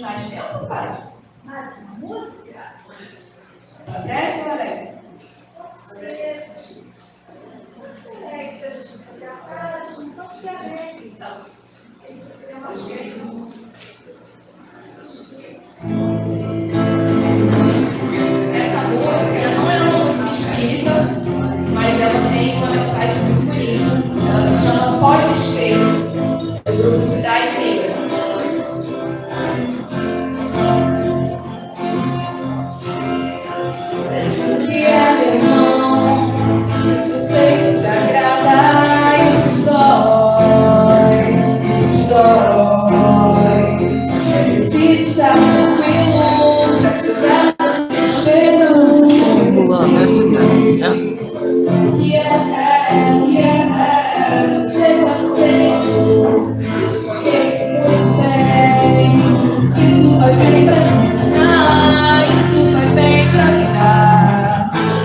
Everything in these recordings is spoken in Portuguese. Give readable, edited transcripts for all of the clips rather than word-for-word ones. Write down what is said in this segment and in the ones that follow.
mais tempo ou faz? Mais uma música? Acontece ou é? Você alegre, para a gente fazer a página, então se alegre. Então, eu acho que é Essa música não é uma música espírita, mas ela tem uma mensagem muito bonita. Ela se chama Pode Escrever, do grupo Cidade Negra. Que é, meu irmão, eu sei que te agrada e te dói. É preciso estar tranquilo pra se dar seja você, eu te conheço muito bem. Isso faz bem pra mim, isso faz bem pra mim.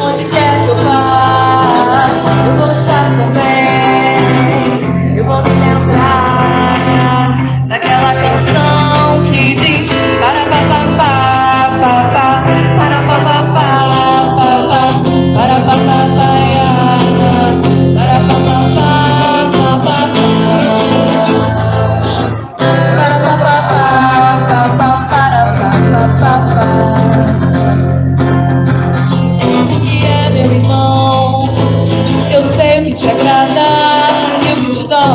Onde quer que eu vá, eu vou estar também. Eu vou me lembrar daquela canção que diz para papapá, papá, para papapá, papá, para papapá, para papapá, papá, para papapá. Que é, meu irmão, eu sei o que te agrada e o que te dói.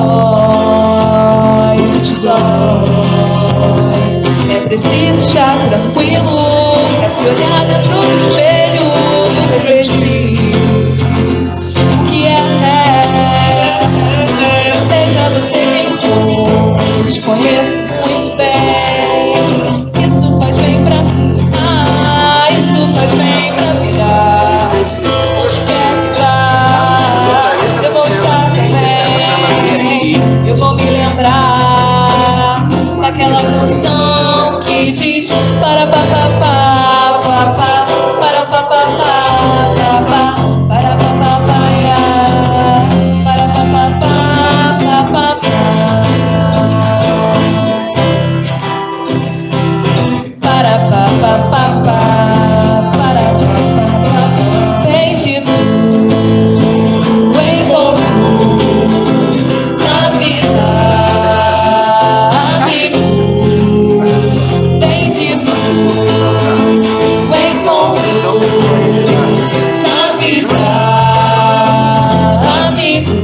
É preciso estar tranquilo pra se olhar dentro do espelho e refletir. O que seja você quem for, eu te conheço muito bem. Isso faz bem pra mim, isso faz bem pra vida. Onde quer ficar, eu vou estar também. Eu vou me lembrar daquela canção que diz para papapá, papá, para papapá, papá, para papapá, para papapá, papá, para papapá, para papapá, vem de novo, vem comigo na vida, amigo, vem de novo, vem comigo na vida, amigo.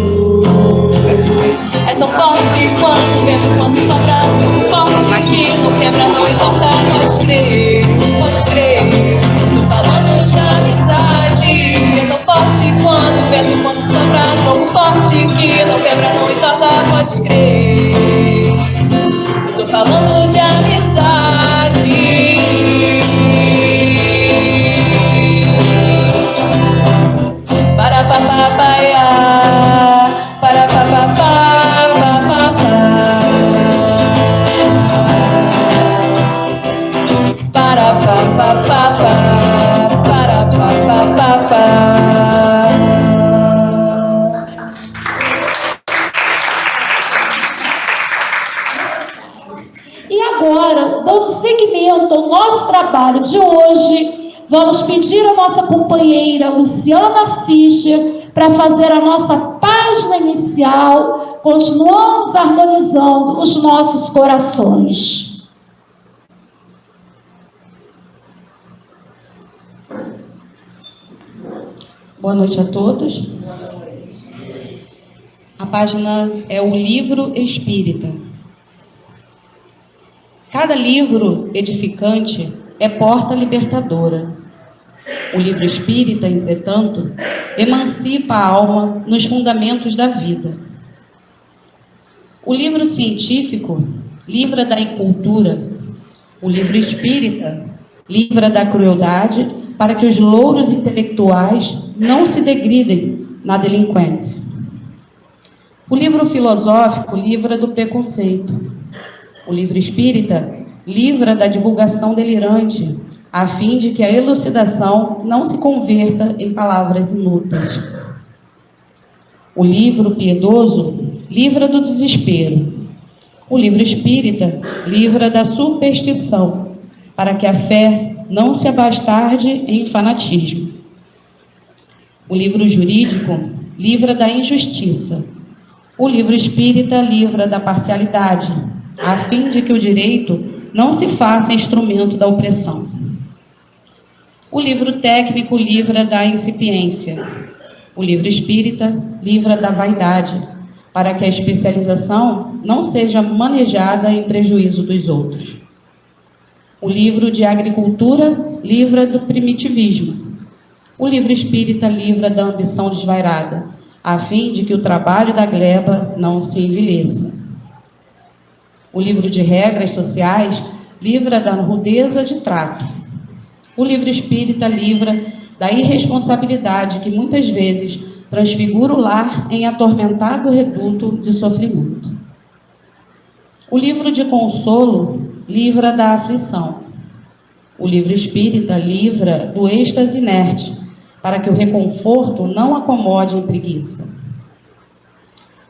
É tão forte quanto o vento, quanto sombra, forte que não quebra, não encontra. Pode crer, tô falando de amizade. É tão forte quanto o vento, quanto sombra, tão forte que não quebra, não entorta. Pode crer, eu tô falando de amizade. Para papapaiá, para papapá, para papapá, para papapá. E agora, dando seguimento ao nosso trabalho de hoje, vamos pedir à nossa companheira Luciana Fischer para fazer a nossa página inicial. Continuamos harmonizando os nossos corações. Boa noite a todos. A página é o Livro Espírita. Cada livro edificante é porta libertadora. O livro espírita, entretanto, emancipa a alma nos fundamentos da vida. O livro científico livra da incultura. O livro espírita livra da crueldade para que os louros intelectuais não se degridem na delinquência. O livro filosófico livra do preconceito. O livro espírita livra da divulgação delirante, a fim de que a elucidação não se converta em palavras inúteis. O livro piedoso livra do desespero. O livro espírita livra da superstição, para que a fé não se abastarde em fanatismo. O livro jurídico livra da injustiça. O livro espírita livra da parcialidade, a fim de que o direito não se faça instrumento da opressão. O livro técnico livra da incipiência. O livro espírita livra da vaidade, para que a especialização não seja manejada em prejuízo dos outros. O livro de agricultura livra do primitivismo. O livro espírita livra da ambição desvairada, a fim de que o trabalho da gleba não se envelheça. O livro de regras sociais livra da rudeza de trato. O livro espírita livra da irresponsabilidade que muitas vezes transfigura o lar em atormentado reduto de sofrimento. O livro de consolo livra da aflição. O livro espírita livra do êxtase inerte, para que o reconforto não acomode em preguiça.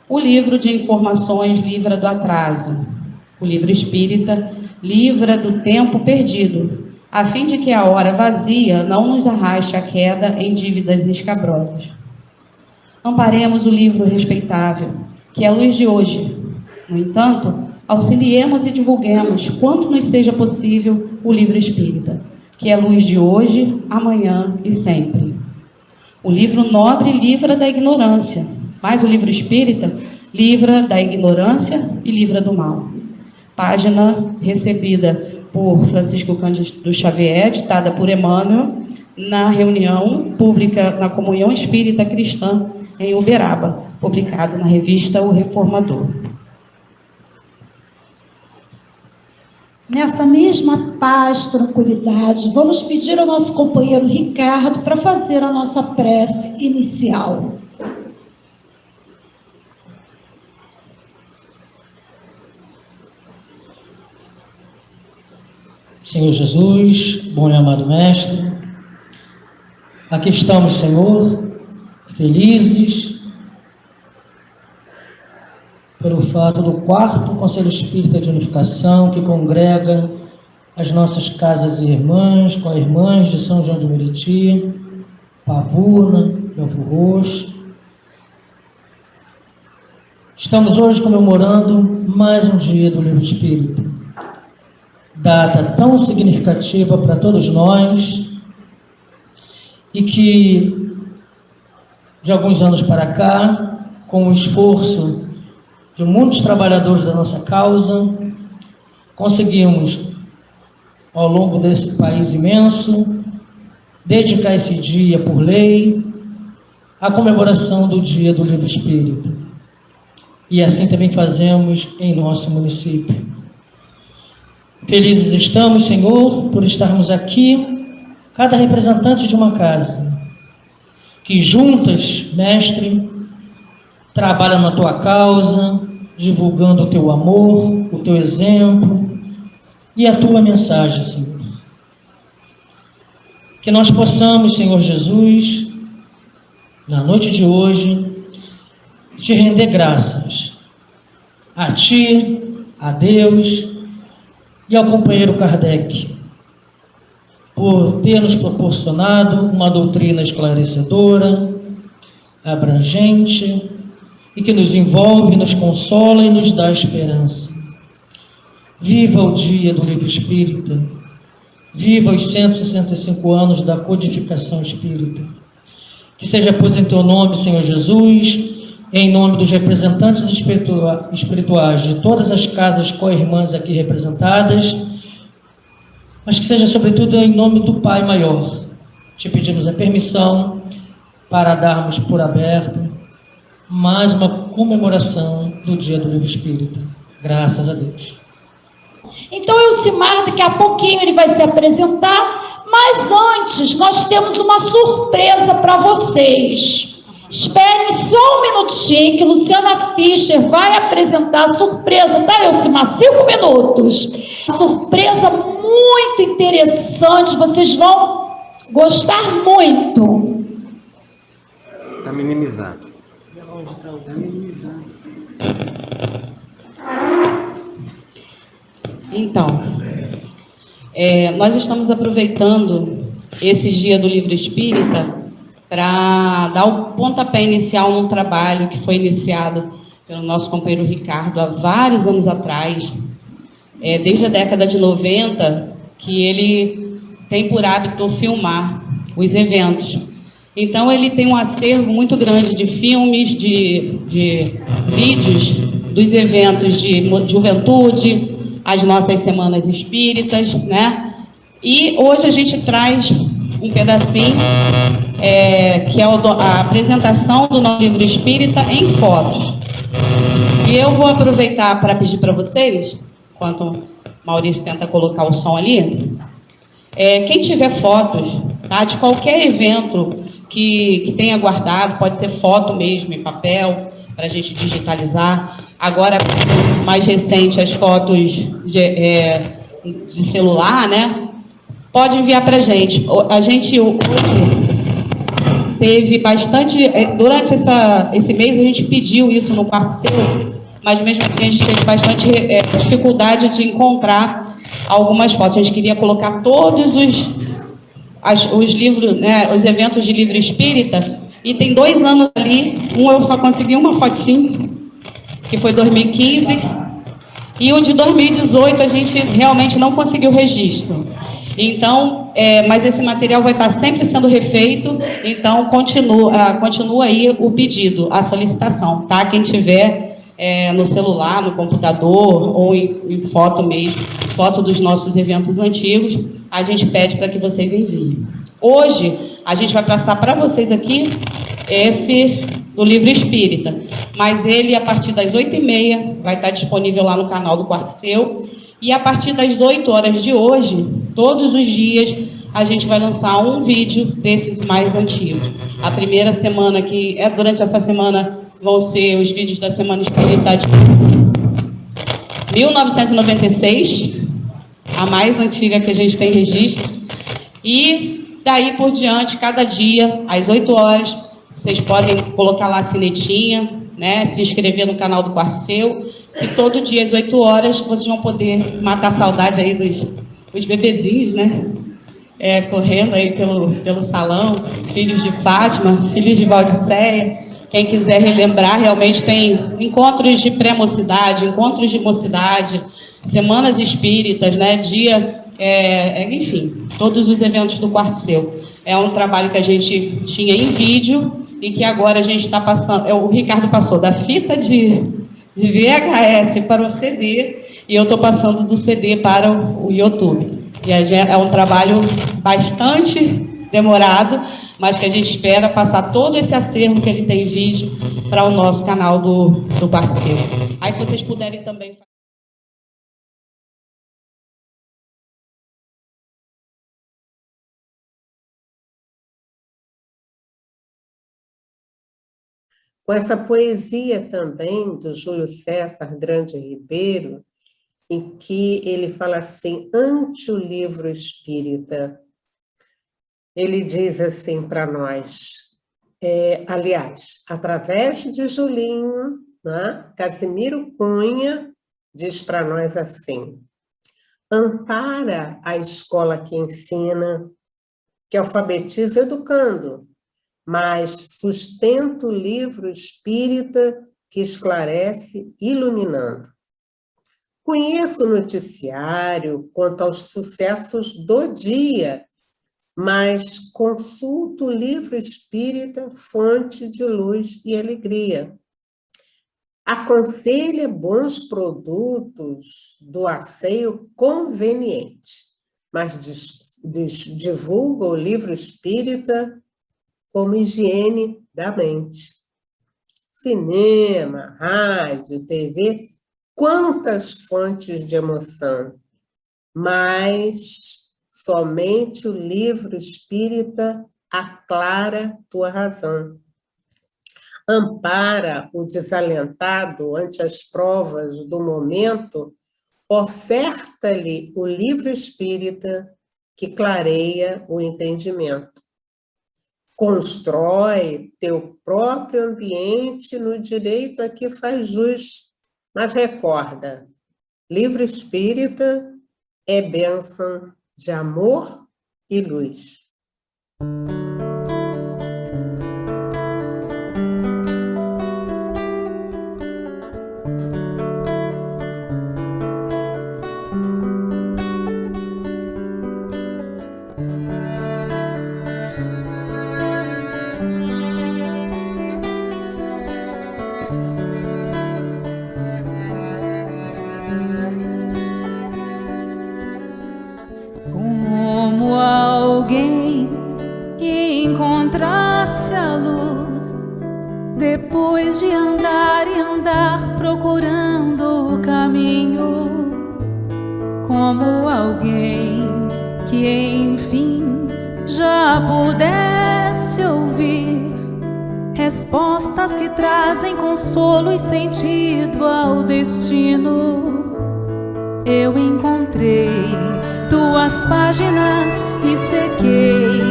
O livro de informações livra do atraso. O livro espírita livra do tempo perdido, a fim de que a hora vazia não nos arraste a queda em dívidas escabrosas. Amparemos o livro respeitável, que é a luz de hoje. No entanto, auxiliemos e divulguemos, quanto nos seja possível, o livro espírita, que é a luz de hoje, amanhã e sempre. O livro nobre livra da ignorância, mas o livro espírita livra da ignorância e livra do mal. Página recebida por Francisco Cândido Xavier, ditada por Emmanuel, na reunião pública na Comunhão Espírita Cristã em Uberaba, publicado na revista O Reformador. Nessa mesma paz, tranquilidade, vamos pedir ao nosso companheiro Ricardo para fazer a nossa prece inicial. Senhor Jesus, bom e amado Mestre, aqui estamos, Senhor, felizes pelo fato do 4º Conselho Espírita de Unificação, que congrega as nossas casas e irmãs, com as irmãs de São João de Meriti, Pavuna, Belfo Roxo. Estamos hoje comemorando mais um dia do Livro Espírita, data tão significativa para todos nós e que, de alguns anos para cá, com o esforço de muitos trabalhadores da nossa causa, conseguimos, ao longo desse país imenso, dedicar esse dia por lei à comemoração do Dia do Livro Espírita. E assim também fazemos em nosso município. Felizes estamos, Senhor, por estarmos aqui, cada representante de uma casa, que juntas, Mestre, trabalham na Tua causa, divulgando o Teu amor, o Teu exemplo e a Tua mensagem, Senhor. Que nós possamos, Senhor Jesus, na noite de hoje, te render graças a Ti, a Deus e ao companheiro Kardec, por ter nos proporcionado uma doutrina esclarecedora, abrangente, e que nos envolve, nos consola e nos dá esperança. Viva o dia do Livro Espírita, viva os 165 anos da codificação espírita. Que seja, pois, em Teu nome, Senhor Jesus, em nome dos representantes espirituais de todas as casas co-irmãs aqui representadas, mas que seja, sobretudo, em nome do Pai Maior. Te pedimos a permissão para darmos por aberto mais uma comemoração do Dia do Livro Espírita. Graças a Deus. Então, Elcimar, daqui a pouquinho ele vai se apresentar, mas antes nós temos uma surpresa para vocês. Esperem só um minutinho que Luciana Fischer vai apresentar a surpresa, tá, Elcimar? 5 minutos. Surpresa muito interessante, vocês vão gostar muito. Está minimizado. Está minimizado. Então, nós estamos aproveitando esse dia do Livro Espírita para dar o pontapé inicial num trabalho que foi iniciado pelo nosso companheiro Ricardo há vários anos atrás, desde a década de 90, que ele tem por hábito filmar os eventos. Então, ele tem um acervo muito grande de filmes, de vídeos dos eventos de juventude, as nossas semanas espíritas, né? E hoje a gente traz um pedacinho, que é a apresentação do nosso livro espírita em fotos. E eu vou aproveitar para pedir para vocês, enquanto o Maurício tenta colocar o som ali, quem tiver fotos, tá, de qualquer evento que tenha guardado, pode ser foto mesmo, em papel, para a gente digitalizar. Agora, mais recente, as fotos de celular, né? Pode enviar para a gente. A gente hoje teve bastante... Durante esse mês, a gente pediu isso no Quarto Seu, mas mesmo assim a gente teve bastante dificuldade de encontrar algumas fotos. A gente queria colocar todos os livros, né, os eventos de livro espírita, e tem 2 anos ali, eu só consegui uma fotinha, que foi 2015, e o de 2018 a gente realmente não conseguiu registro. Então, mas esse material vai estar sempre sendo refeito, então continua aí o pedido, a solicitação, tá? Quem tiver no celular, no computador, ou em foto mesmo, foto dos nossos eventos antigos, a gente pede para que vocês enviem. Hoje, a gente vai passar para vocês aqui esse do Livro Espírita, mas ele, a partir das 8h30, vai estar disponível lá no canal do Quarto Seu, e a partir das 8 horas de hoje, todos os dias, a gente vai lançar um vídeo desses mais antigos. A primeira semana, durante essa semana, vão ser os vídeos da Semana Espírita de 1996, a mais antiga que a gente tem registro, e daí por diante, cada dia, às 8 horas, vocês podem colocar lá a sinetinha, né, se inscrever no canal do Quarto Seu, e todo dia, às 8 horas, vocês vão poder matar a saudade aí dos bebezinhos, né, correndo aí pelo salão, filhos de Fátima, filhos de Valdiceia. Quem quiser relembrar, realmente tem encontros de pré-mocidade, encontros de mocidade, semanas espíritas, né? Enfim, todos os eventos do Quarto Seu. É um trabalho que a gente tinha em vídeo e que agora a gente está passando. O Ricardo passou da fita de VHS para o CD e eu estou passando do CD para o YouTube. E é um trabalho bastante demorado, mas que a gente espera passar todo esse acervo que ele tem em vídeo para o nosso canal do Quarto Seu. Aí, se vocês puderem também... Com essa poesia também do Júlio César Grande Ribeiro, em que ele fala assim, ante o livro espírita, ele diz assim para nós, aliás, através de Julinho, né, Casimiro Cunha diz para nós assim, ampara a escola que ensina, que alfabetiza educando, mas sustenta o livro espírita que esclarece iluminando. Conheço o noticiário quanto aos sucessos do dia, mas consulto o livro espírita, fonte de luz e alegria. Aconselha bons produtos do asseio conveniente, mas divulga o livro espírita como higiene da mente. Cinema, rádio, TV, quantas fontes de emoção, mas somente o livro espírita aclara tua razão. Ampara o desalentado ante as provas do momento, oferta-lhe o livro espírita que clareia o entendimento. Constrói teu próprio ambiente no direito a que faz jus, mas recorda, livro espírita é bênção de amor e luz. Como alguém que encontrasse a luz depois de andar e andar procurando o caminho. Como alguém que enfim já pudesse ouvir respostas que trazem consolo e sentido ao destino. Eu encontrei tuas páginas e sequei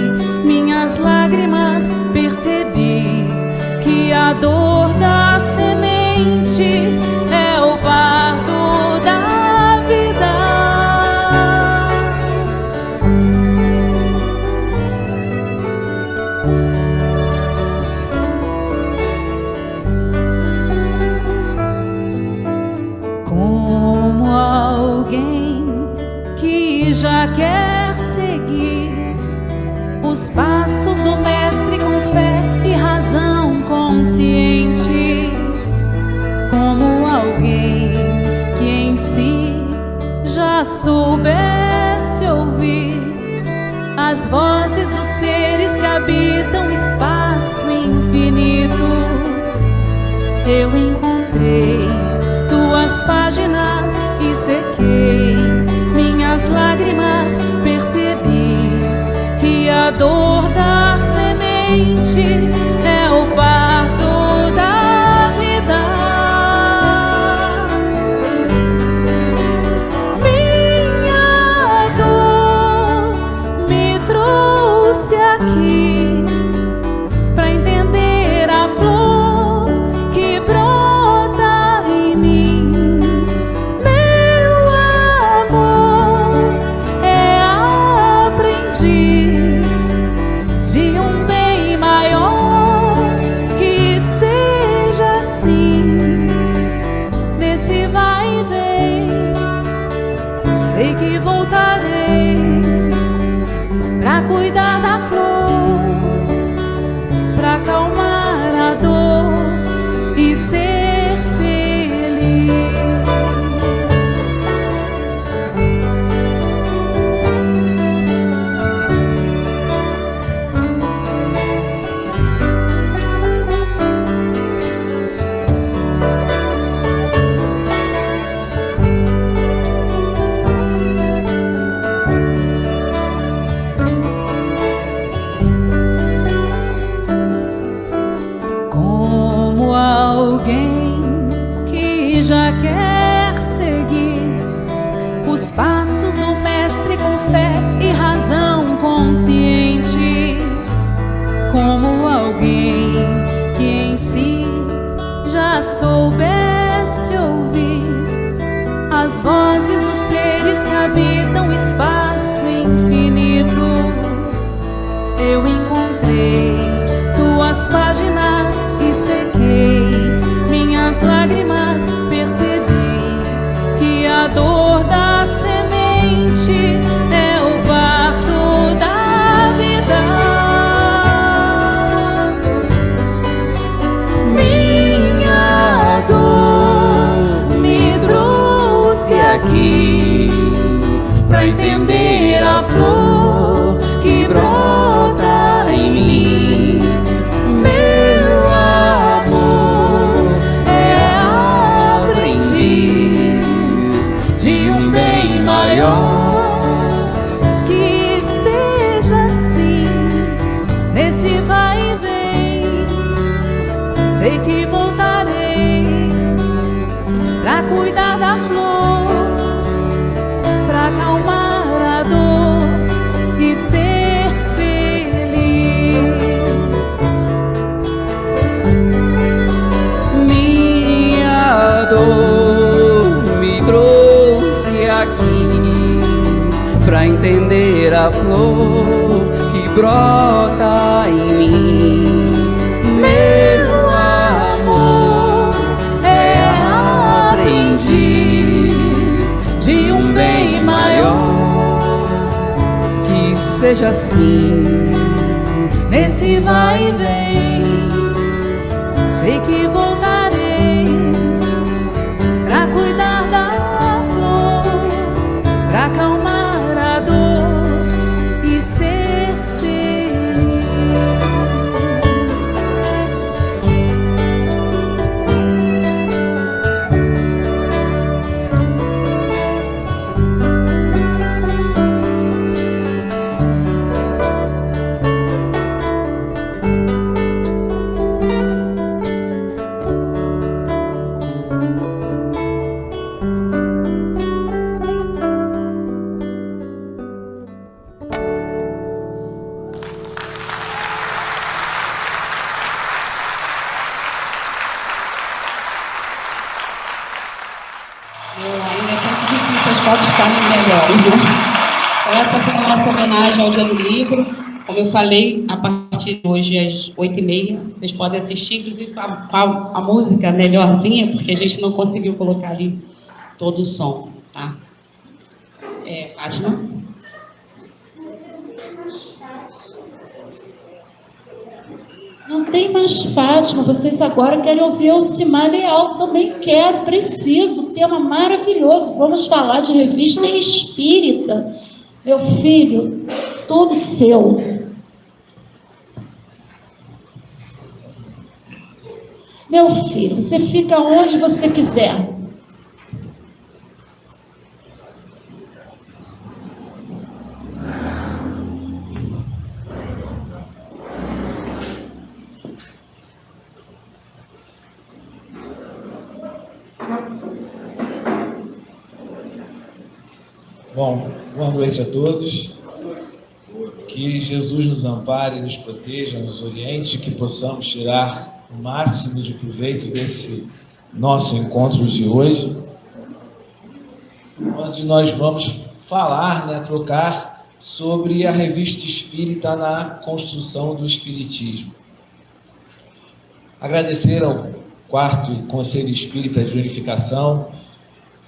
minhas lágrimas, percebi que a dor da semente é o parto da vida. Como alguém que já quer seguir os passos do mestre com fé e razão conscientes, como alguém que em si já soubesse ouvir as vozes dos seres que habitam o espaço infinito. Eu encontrei tuas páginas e sequei minhas lágrimas, percebi que a dor da semente é o parto da vida. Minha dor me trouxe aqui pra entender a flor que brota em mim. Meu amor é aprendiz de um bem maior, que seja assim nesse vai e vem. Sei que voltarei pra cuidar da flor, pra acalmar a dor e ser feliz. Como alguém que já quer seguir os passos do mestre com fé e razão conscientes, como alguém que em si já soubesse ouvir as vozes dos seres que habitam o espaço infinito. Eu encontrei tuas páginas e sequei minhas lágrimas, percebi que a dor da semente é o parto da vida. Minha dor me trouxe aqui pra entender a flor que brota em mim. Meu amor é aprendiz de um bem maior, que seja assim nesse vai e vem. Sei que voltarei pra cuidar da flor, pra acalmar a dor e ser feliz. Minha dor me trouxe aqui pra entender a flor que brota em mim. Meu amor é aprendiz de um bem maior. Que seja assim, nesse vai e vem. Sei que voltarei pra cuidar da flor, pra acalmar a dor e ser feliz. Ainda é sempre difícil as fotos ficarem melhores, né? Então, essa foi a nossa homenagem ao Dia do Livro. Como eu falei, a partir de hoje, às 8h30, vocês podem assistir, inclusive a música melhorzinha, porque a gente não conseguiu colocar ali todo o som, tá? Fátima? Não tem mais Fátima, vocês agora querem ouvir o Alcimar Leal, também quero, preciso, tema maravilhoso, vamos falar de revista espírita. Meu filho, tudo seu. Meu filho, você fica onde você quiser. Bom, boa noite a todos. Que Jesus nos ampare, nos proteja, nos oriente, que possamos tirar o máximo de proveito desse nosso encontro de hoje, onde nós vamos falar, trocar sobre a revista espírita na construção do espiritismo. Agradecer ao 4º Conselho Espírita de Unificação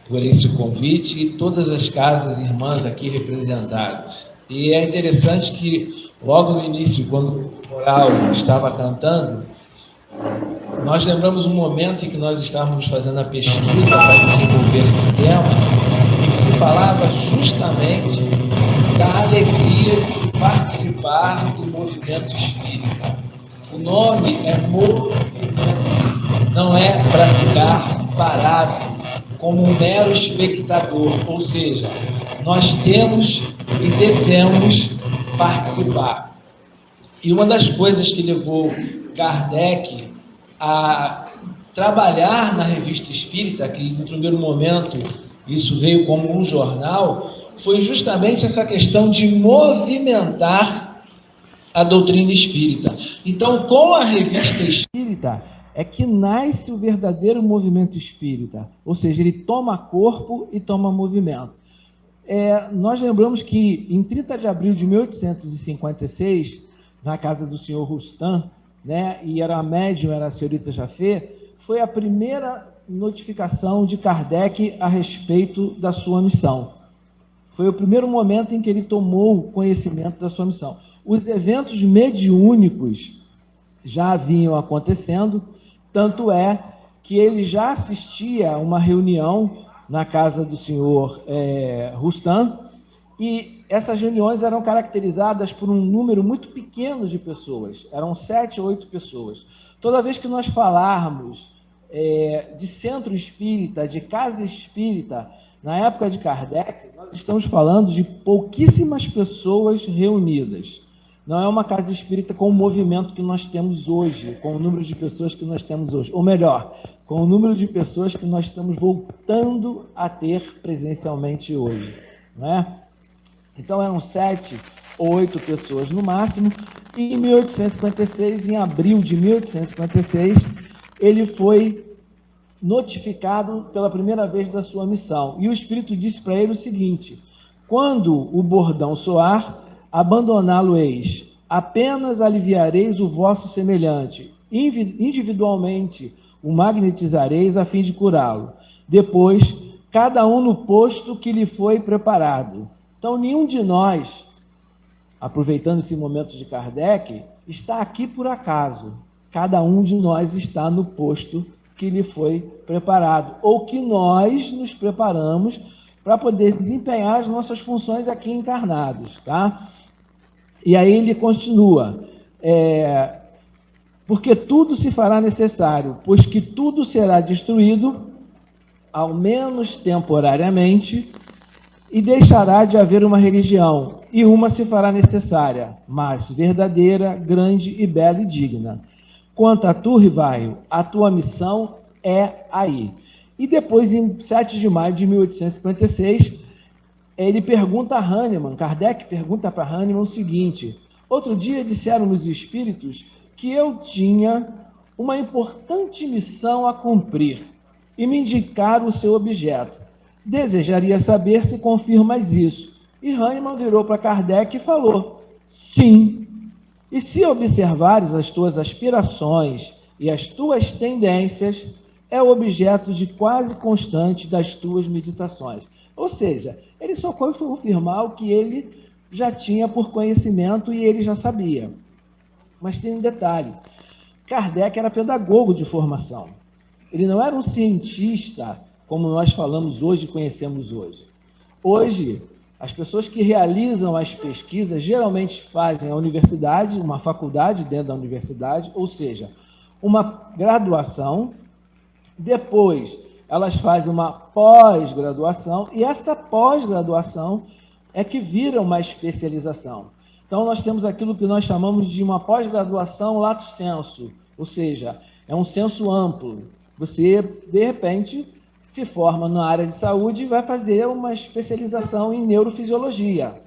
por esse convite e todas as casas irmãs aqui representadas. E é interessante que logo no início, quando o coral estava cantando, nós lembramos um momento em que nós estávamos fazendo a pesquisa para desenvolver esse tema, em que se falava justamente da alegria de se participar do movimento espírita. O nome é movimento, não é para ficar parado como um mero espectador, ou seja, nós temos e devemos participar. E uma das coisas que levou Kardec a trabalhar na revista espírita, que no primeiro momento isso veio como um jornal, foi justamente essa questão de movimentar a doutrina espírita. Então, com a revista espírita, é que nasce o verdadeiro movimento espírita, ou seja, ele toma corpo e toma movimento. Nós lembramos que em 30 de abril de 1856, na casa do senhor Roustan, e era a médium, era a senhorita Jafé, foi a primeira notificação de Kardec a respeito da sua missão. Foi o primeiro momento em que ele tomou conhecimento da sua missão. Os eventos mediúnicos já vinham acontecendo, tanto é que ele já assistia a uma reunião na casa do senhor Roustan, e essas reuniões eram caracterizadas por um número muito pequeno de pessoas, eram 7 ou 8 pessoas. Toda vez que nós falarmos de centro espírita, de casa espírita, na época de Kardec, nós estamos falando de pouquíssimas pessoas reunidas. Não é uma casa espírita com o movimento que nós temos hoje, com o número de pessoas que nós temos hoje. Ou melhor, com o número de pessoas que nós estamos voltando a ter presencialmente hoje. Não é? Então eram 7 ou 8 pessoas no máximo. E em 1856, em abril de 1856, ele foi notificado pela primeira vez da sua missão. E o Espírito disse para ele o seguinte: Quando o bordão soar, abandoná-lo-eis. Apenas aliviareis o vosso semelhante. Individualmente o magnetizareis a fim de curá-lo. Depois, cada um no posto que lhe foi preparado. Então, nenhum de nós, aproveitando esse momento de Kardec, está aqui por acaso. Cada um de nós está no posto que lhe foi preparado, ou que nós nos preparamos para poder desempenhar as nossas funções aqui encarnados, tá? E aí ele continua, porque tudo se fará necessário, pois que tudo será destruído, ao menos temporariamente, e deixará de haver uma religião, e uma se fará necessária, mas verdadeira, grande e bela e digna. Quanto a tu, Rivaio, a tua missão é aí. E depois, em 7 de maio de 1856, ele pergunta a Hahnemann, Kardec pergunta para Hahnemann o seguinte: outro dia disseram os espíritos que eu tinha uma importante missão a cumprir e me indicaram o seu objeto. Desejaria saber se confirmas isso. E Hahnemann virou para Kardec e falou: sim. E se observares as tuas aspirações e as tuas tendências, é o objeto de quase constante das tuas meditações. Ou seja, ele só foi confirmar o que ele já tinha por conhecimento e ele já sabia. Mas tem um detalhe: Kardec era pedagogo de formação. Ele não era um cientista, como nós falamos hoje e conhecemos hoje. Hoje, as pessoas que realizam as pesquisas geralmente fazem a universidade, uma faculdade dentro da universidade, ou seja, uma graduação, depois elas fazem uma pós-graduação, e essa pós-graduação é que vira uma especialização. Então, nós temos aquilo que nós chamamos de uma pós-graduação lato sensu, ou seja, é um senso amplo. Você, de repente, se forma na área de saúde e vai fazer uma especialização em neurofisiologia.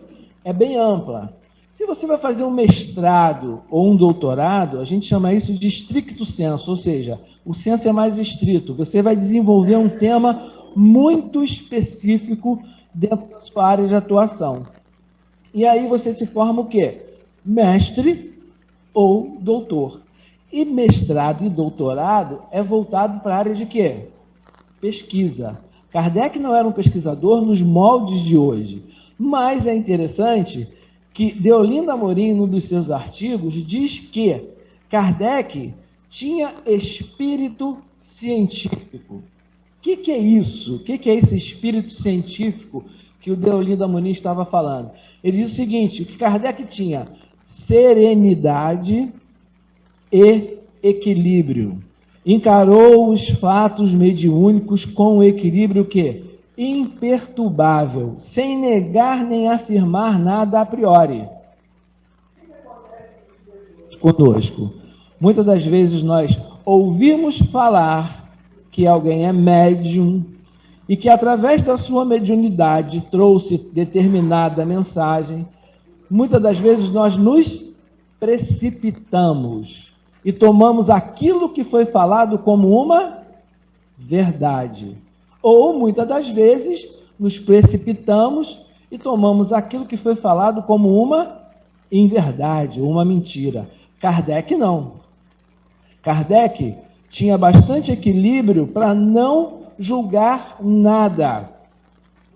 É bem ampla. Se você vai fazer um mestrado ou um doutorado, a gente chama isso de stricto sensu, ou seja, o senso é mais estrito. Você vai desenvolver um tema muito específico dentro da sua área de atuação. E aí você se forma o quê? Mestre ou doutor. E mestrado e doutorado é voltado para a área de quê? Pesquisa. Kardec não era um pesquisador nos moldes de hoje, mas é interessante que Deolinda Amorim, num dos seus artigos, diz que Kardec tinha espírito científico. O que é isso? O que é esse espírito científico que o Deolinda Amorim estava falando? Ele diz o seguinte, que Kardec tinha serenidade e equilíbrio. Encarou os fatos mediúnicos com o equilíbrio que? Imperturbável, sem negar nem afirmar nada a priori. Conosco. Muitas das vezes nós ouvimos falar que alguém é médium e que através da sua mediunidade trouxe determinada mensagem. Muitas das vezes nós nos precipitamos e tomamos aquilo que foi falado como uma verdade. Ou, muitas das vezes, nos precipitamos e tomamos aquilo que foi falado como uma inverdade, uma mentira. Kardec não. Kardec tinha bastante equilíbrio para não julgar nada.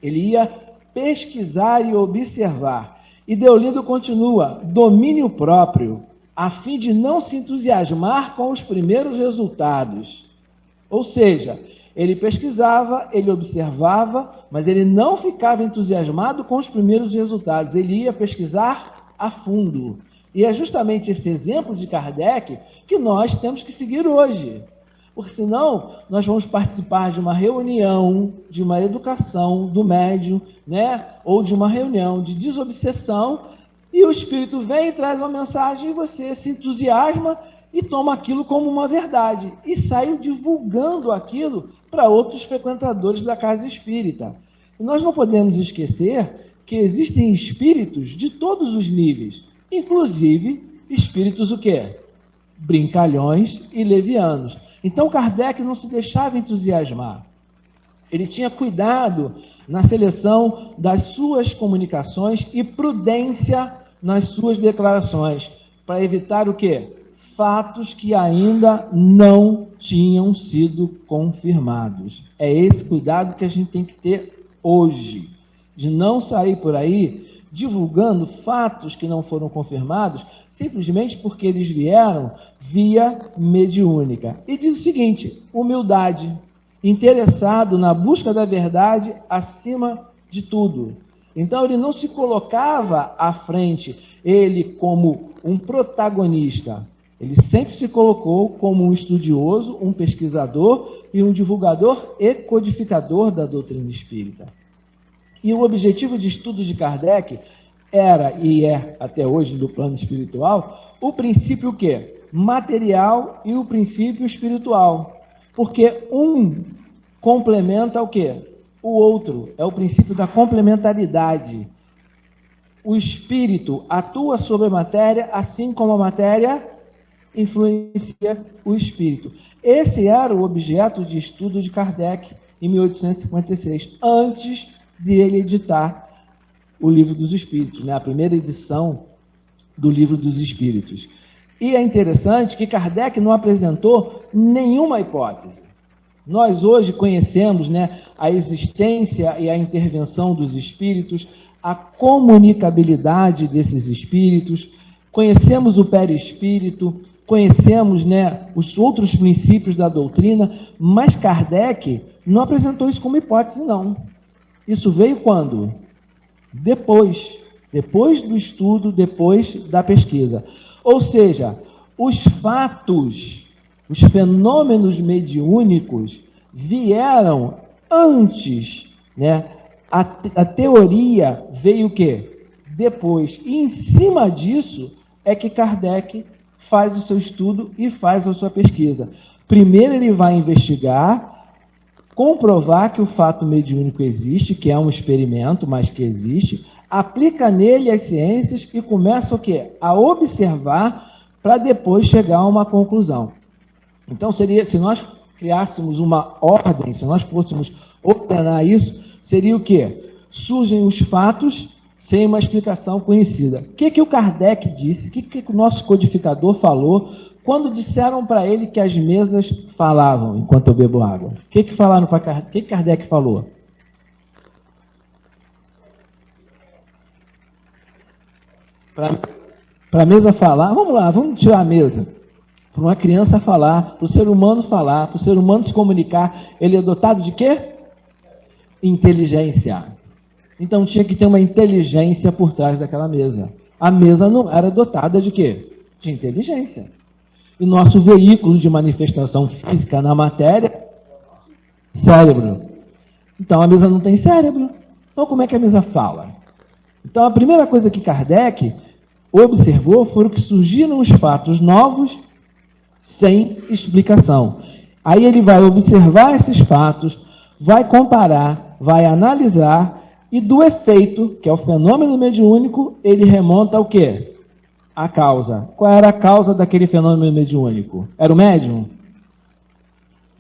Ele ia pesquisar e observar. E Deolindo continua, domínio próprio, a fim de não se entusiasmar com os primeiros resultados. Ou seja, ele pesquisava, ele observava, mas ele não ficava entusiasmado com os primeiros resultados. Ele ia pesquisar a fundo. E é justamente esse exemplo de Kardec que nós temos que seguir hoje. Porque senão nós vamos participar de uma reunião, de uma educação do médium, né? Ou de uma reunião de desobsessão, e o Espírito vem e traz uma mensagem e você se entusiasma e toma aquilo como uma verdade. E sai divulgando aquilo para outros frequentadores da casa espírita. E nós não podemos esquecer que existem espíritos de todos os níveis, inclusive espíritos o quê? Brincalhões e levianos. Então Kardec não se deixava entusiasmar. Ele tinha cuidado na seleção das suas comunicações e prudência nas suas declarações, para evitar o quê? Fatos que ainda não tinham sido confirmados. É esse cuidado que a gente tem que ter hoje, de não sair por aí divulgando fatos que não foram confirmados, simplesmente porque eles vieram via mediúnica. E diz o seguinte: humildade, interessado na busca da verdade acima de tudo. Então ele não se colocava à frente, ele como um protagonista. Ele sempre se colocou como um estudioso, um pesquisador e um divulgador e codificador da doutrina espírita. E o objetivo de estudo de Kardec era, e é até hoje no plano espiritual, o princípio o quê? Material e o princípio espiritual. Porque um complementa o quê? O outro. É o princípio da complementaridade. O espírito atua sobre a matéria, assim como a matéria influencia o espírito. Esse era o objeto de estudo de Kardec em 1856, antes de ele editar o Livro dos Espíritos, né? A primeira edição do Livro dos Espíritos. E é interessante que Kardec não apresentou nenhuma hipótese. Nós hoje conhecemos, né, a existência e a intervenção dos espíritos, a comunicabilidade desses espíritos, conhecemos o perispírito, conhecemos, né, os outros princípios da doutrina, mas Kardec não apresentou isso como hipótese, não. Isso veio quando? Depois do estudo, depois da pesquisa. Ou seja, os fatos, os fenômenos mediúnicos vieram antes, né? A teoria veio o quê? Depois. E em cima disso é que Kardec faz o seu estudo e faz a sua pesquisa. Primeiro ele vai investigar, comprovar que o fato mediúnico existe, que é um experimento, mas que existe, aplica nele as ciências e começa o quê? A observar para depois chegar a uma conclusão. Então, seria, se nós criássemos uma ordem, se nós fôssemos ordenar isso, seria o quê? Surgem os fatos sem uma explicação conhecida. O que o Kardec disse? O que o nosso codificador falou quando disseram para ele que as mesas falavam enquanto eu bebo água? O que falaram para Kardec? O que Kardec falou? Para a mesa falar, vamos lá, vamos tirar a mesa. Para uma criança falar, para o ser humano falar, para o ser humano se comunicar, ele é dotado de quê? Inteligência. Então tinha que ter uma inteligência por trás daquela mesa. A mesa não era dotada de quê? De inteligência. E nosso veículo de manifestação física na matéria, cérebro. Então a mesa não tem cérebro. Então como é que a mesa fala? Então a primeira coisa que Kardec observou foram que surgiram os fatos novos sem explicação. Aí ele vai observar esses fatos, vai comparar, vai analisar, e do efeito, que é o fenômeno mediúnico, ele remonta ao quê? A causa. Qual era a causa daquele fenômeno mediúnico? Era o médium?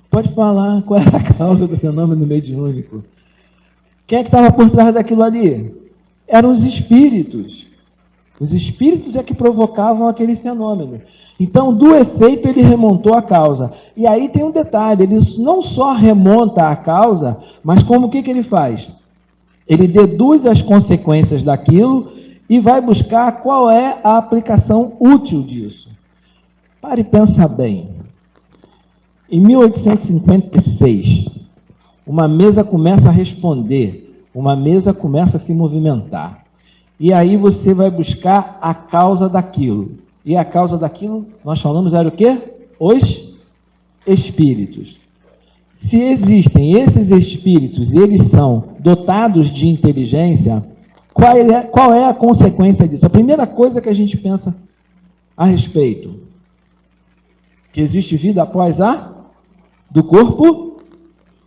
Pode falar, qual era a causa do fenômeno mediúnico? Quem é que estava por trás daquilo ali? Eram os espíritos. Os espíritos é que provocavam aquele fenômeno. Então, do efeito, ele remontou a causa. E aí tem um detalhe, ele não só remonta a causa, mas como que ele faz? Ele deduz as consequências daquilo e vai buscar qual é a aplicação útil disso. Pare e pensa bem. Em 1856, uma mesa começa a responder, uma mesa começa a se movimentar. E aí você vai buscar a causa daquilo. E a causa daquilo, nós falamos, era o quê? Os espíritos. Se existem esses espíritos e eles são dotados de inteligência, qual é a consequência disso? A primeira coisa que a gente pensa a respeito, que existe vida após a do corpo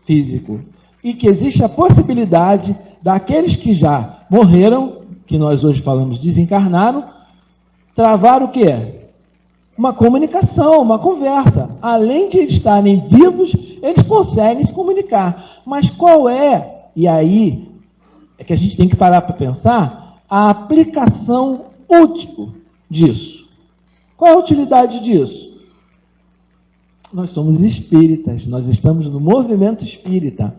físico. E que existe a possibilidade daqueles que já morreram, que nós hoje falamos desencarnaram, travar o quê? Uma comunicação, uma conversa. Além de estarem vivos, eles conseguem se comunicar. Mas qual é? E aí é que a gente tem que parar para pensar a aplicação útil disso. Qual é a utilidade disso? Nós somos espíritas, nós estamos no movimento espírita.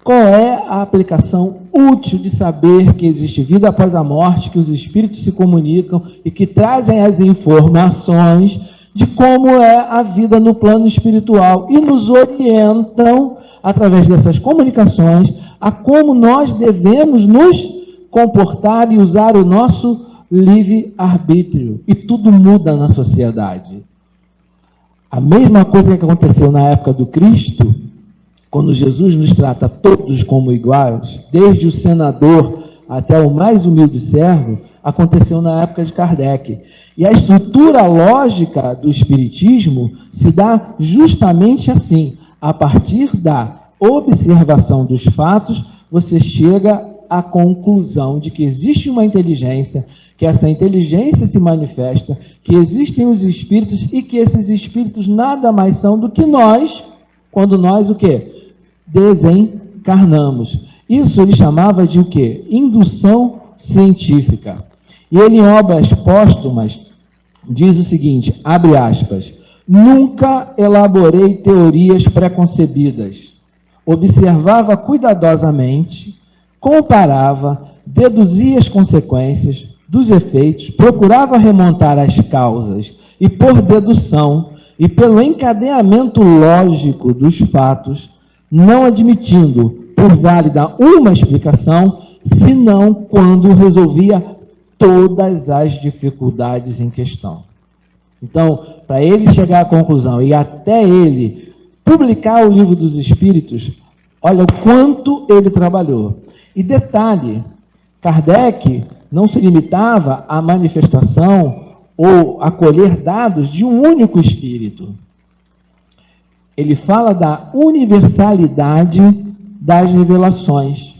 Qual é a aplicação útil de saber que existe vida após a morte, que os espíritos se comunicam e que trazem as informações de como é a vida no plano espiritual e nos orientam, através dessas comunicações, a como nós devemos nos comportar e usar o nosso livre-arbítrio. E tudo muda na sociedade. A mesma coisa que aconteceu na época do Cristo, quando Jesus nos trata todos como iguais, desde o senador até o mais humilde servo, aconteceu na época de Kardec. E a estrutura lógica do Espiritismo se dá justamente assim. A partir da observação dos fatos, você chega à conclusão de que existe uma inteligência, que essa inteligência se manifesta, que existem os espíritos e que esses espíritos nada mais são do que nós, quando nós o quê? Desencarnamos. Isso ele chamava de o quê? Indução científica. E ele, em Obras Póstumas, diz o seguinte, abre aspas, nunca elaborei teorias preconcebidas. Observava cuidadosamente, comparava, deduzia as consequências dos efeitos, procurava remontar as causas e, por dedução e pelo encadeamento lógico dos fatos, não admitindo por válida uma explicação, senão quando resolvia todas as dificuldades em questão. Então, para ele chegar à conclusão e até ele publicar o Livro dos Espíritos, olha o quanto ele trabalhou. E detalhe, Kardec não se limitava à manifestação ou a colher dados de um único espírito. Ele fala da universalidade das revelações.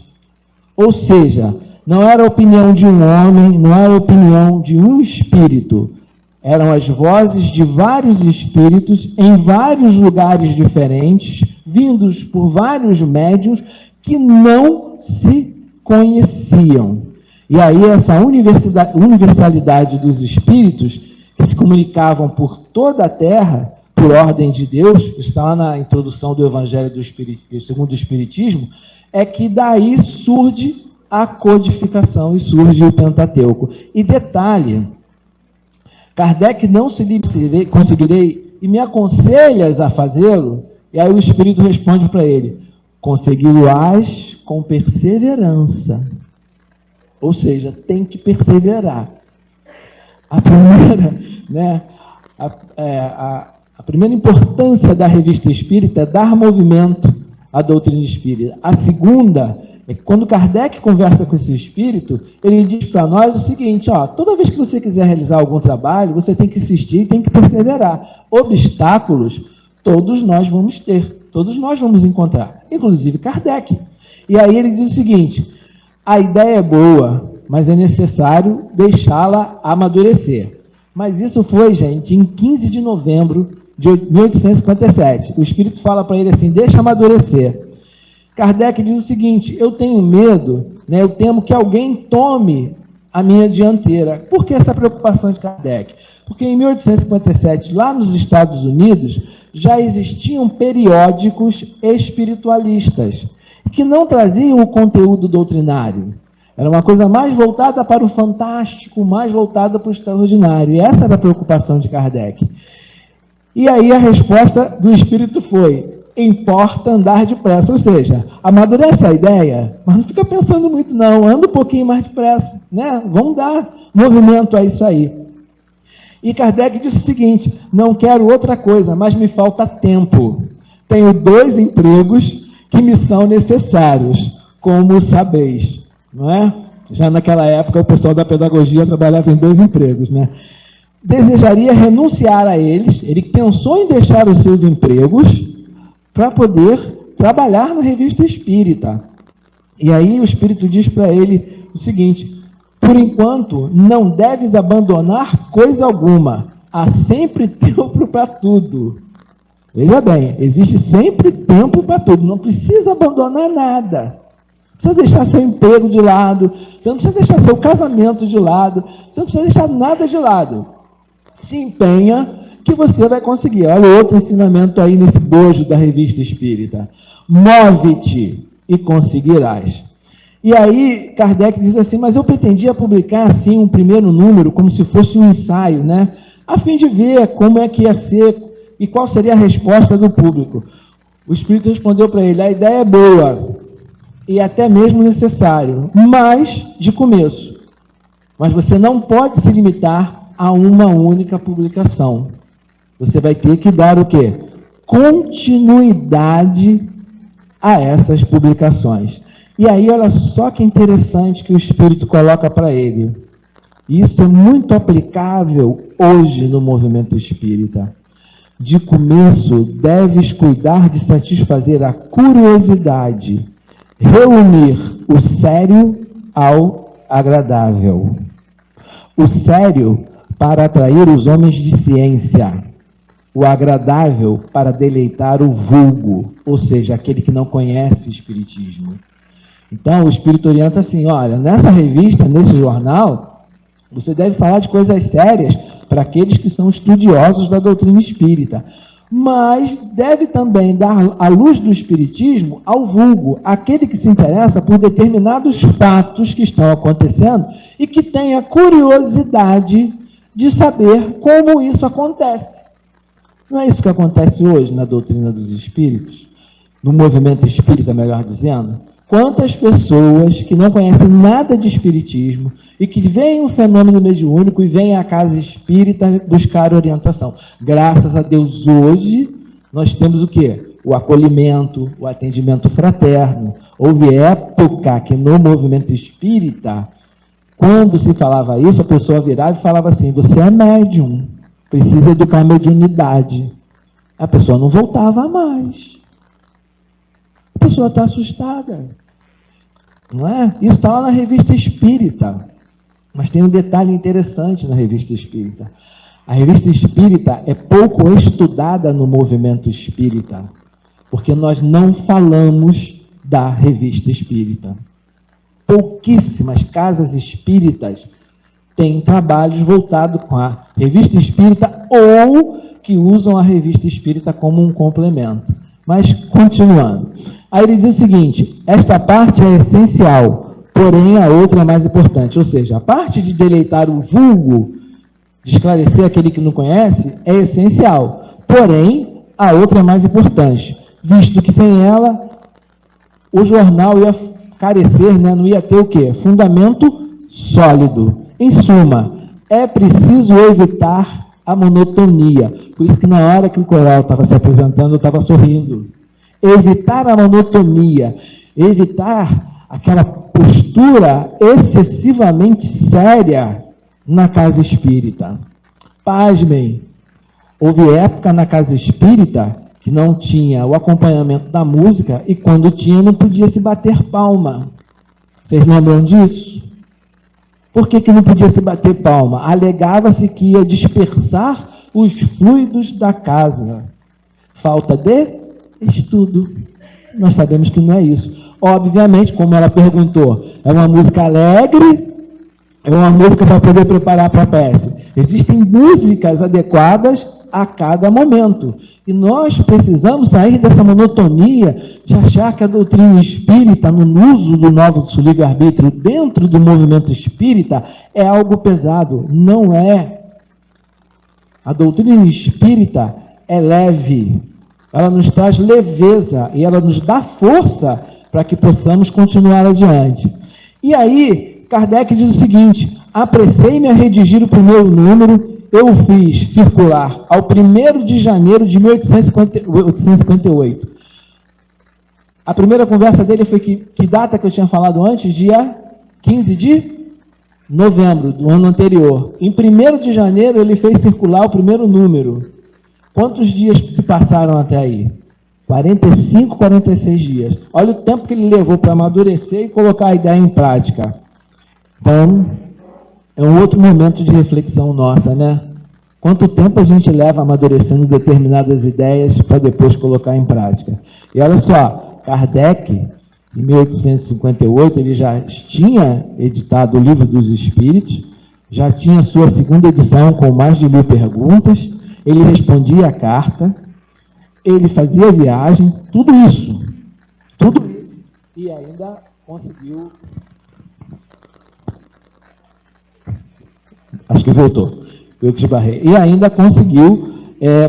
Ou seja, não era a opinião de um homem, não era a opinião de um espírito. Eram as vozes de vários espíritos em vários lugares diferentes, vindos por vários médiuns que não se conheciam. E aí essa universalidade dos espíritos, que se comunicavam por toda a Terra, por ordem de Deus, está lá na introdução do Evangelho segundo o Espiritismo, é que daí surge a codificação e surge o Pentateuco. E detalhe, Kardec não se conseguirei, e me aconselhas a fazê-lo? E aí o Espírito responde para ele, consegui-lo-ás com perseverança. Ou seja, tem que perseverar. A primeira, né, a primeira importância da revista espírita é dar movimento à doutrina espírita. A segunda é que quando Kardec conversa com esse espírito, ele diz para nós o seguinte, ó, toda vez que você quiser realizar algum trabalho, você tem que insistir e tem que perseverar. Obstáculos, todos nós vamos ter, todos nós vamos encontrar, inclusive Kardec. E aí ele diz o seguinte, a ideia é boa, mas é necessário deixá-la amadurecer. Mas isso foi, gente, em 15 de novembro de 1857. O Espírito fala para ele assim, deixa amadurecer. Kardec diz o seguinte, eu tenho medo, né, eu temo que alguém tome a minha dianteira. Por que essa preocupação de Kardec? Porque em 1857, lá nos Estados Unidos, já existiam periódicos espiritualistas, que não traziam o conteúdo doutrinário. Era uma coisa mais voltada para o fantástico, mais voltada para o extraordinário. E essa era a preocupação de Kardec. E aí a resposta do Espírito foi, importa andar depressa. Ou seja, amadurece a ideia, mas não fica pensando muito não, anda um pouquinho mais depressa, né? Vamos dar movimento a isso aí. E Kardec disse o seguinte, não quero outra coisa, mas me falta tempo. Tenho 2 empregos que me são necessários, como sabeis, não é? Já naquela época o pessoal da pedagogia trabalhava em 2 empregos, né? Desejaria renunciar a eles, ele pensou em deixar os seus empregos para poder trabalhar na revista espírita. E aí o Espírito diz para ele o seguinte, por enquanto não deves abandonar coisa alguma, há sempre tempo para tudo. Veja bem, existe sempre tempo para tudo, não precisa abandonar nada. precisa deixar seu emprego de lado, você não precisa deixar seu casamento de lado, você não precisa deixar nada de lado. Se empenha que você vai conseguir. Olha outro ensinamento aí nesse bojo da Revista Espírita. Move-te e conseguirás. E aí Kardec diz assim, mas eu pretendia publicar assim um primeiro número, como se fosse um ensaio, né? A fim de ver como é que ia ser e qual seria a resposta do público. O Espírito respondeu para ele, a ideia é boa e até mesmo necessário, mas de começo. Mas você não pode se limitar a uma única publicação. Você vai ter que dar o quê? Continuidade a essas publicações. E aí, olha só que interessante que o Espírito coloca para ele. Isso é muito aplicável hoje no movimento espírita. De começo, deves cuidar de satisfazer a curiosidade, reunir o sério ao agradável. O sério para atrair os homens de ciência, o agradável para deleitar o vulgo, ou seja, aquele que não conhece espiritismo. Então, o Espírito orienta assim, olha, nessa revista, nesse jornal, você deve falar de coisas sérias para aqueles que são estudiosos da doutrina espírita, mas deve também dar a luz do espiritismo ao vulgo, aquele que se interessa por determinados fatos que estão acontecendo e que tem a curiosidade de saber como isso acontece. Não é isso que acontece hoje na doutrina dos espíritos? No movimento espírita, melhor dizendo? Quantas pessoas que não conhecem nada de espiritismo e que veem um fenômeno mediúnico e vêm à casa espírita buscar orientação. Graças a Deus, hoje, nós temos o quê? O acolhimento, o atendimento fraterno. Houve época que no movimento espírita, quando se falava isso, a pessoa virava e falava assim, você é médium, precisa educar a mediunidade. A pessoa não voltava mais. A pessoa está assustada. Não é? Isso está lá na Revista Espírita. Mas tem um detalhe interessante na Revista Espírita. A Revista Espírita é pouco estudada no movimento espírita, porque nós não falamos da Revista Espírita. Pouquíssimas casas espíritas têm trabalhos voltados com a Revista Espírita ou que usam a Revista Espírita como um complemento. Mas, continuando. Aí ele diz o seguinte, esta parte é essencial, porém a outra é mais importante. Ou seja, a parte de deleitar o vulgo, de esclarecer aquele que não conhece, é essencial. Porém, a outra é mais importante, visto que sem ela, o jornal ia carecer, né, não ia ter o quê? Fundamento sólido. Em suma, é preciso evitar a monotonia. Por isso que na hora que o coral estava se apresentando, eu estava sorrindo. Evitar a monotonia, evitar aquela postura excessivamente séria na casa espírita. Pasmem, houve época na casa espírita que não tinha o acompanhamento da música e quando tinha não podia se bater palma. Vocês lembram disso? Por que não podia se bater palma? Alegava-se que ia dispersar os fluidos da casa. Falta de estudo. Nós sabemos que não é isso. Obviamente, como ela perguntou, é uma música alegre, é uma música para poder preparar para a prece. Existem músicas adequadas a cada momento. E nós precisamos sair dessa monotonia de achar que a doutrina espírita, no uso do nosso livre-arbítrio dentro do movimento espírita, é algo pesado. Não é. A doutrina espírita é leve. Ela nos traz leveza e ela nos dá força para que possamos continuar adiante. E aí, Kardec diz o seguinte, apressei-me a redigir o primeiro número, eu o fiz circular ao 1º de janeiro de 1858. A primeira conversa dele foi que data que eu tinha falado antes? Dia 15 de novembro do ano anterior. Em 1º de janeiro ele fez circular o primeiro número. Quantos dias se passaram até aí? 45, 46 dias. Olha o tempo que ele levou para amadurecer e colocar a ideia em prática. Então, é um outro momento de reflexão nossa, né? Quanto tempo a gente leva amadurecendo determinadas ideias para depois colocar em prática? E olha só, Kardec, Em 1858, ele já tinha editado o Livro dos Espíritos, já tinha sua segunda edição com mais de 1000 perguntas, ele respondia a carta, ele fazia viagem, tudo isso, e ainda conseguiu... Acho que voltou, eu que esbarrei. E ainda conseguiu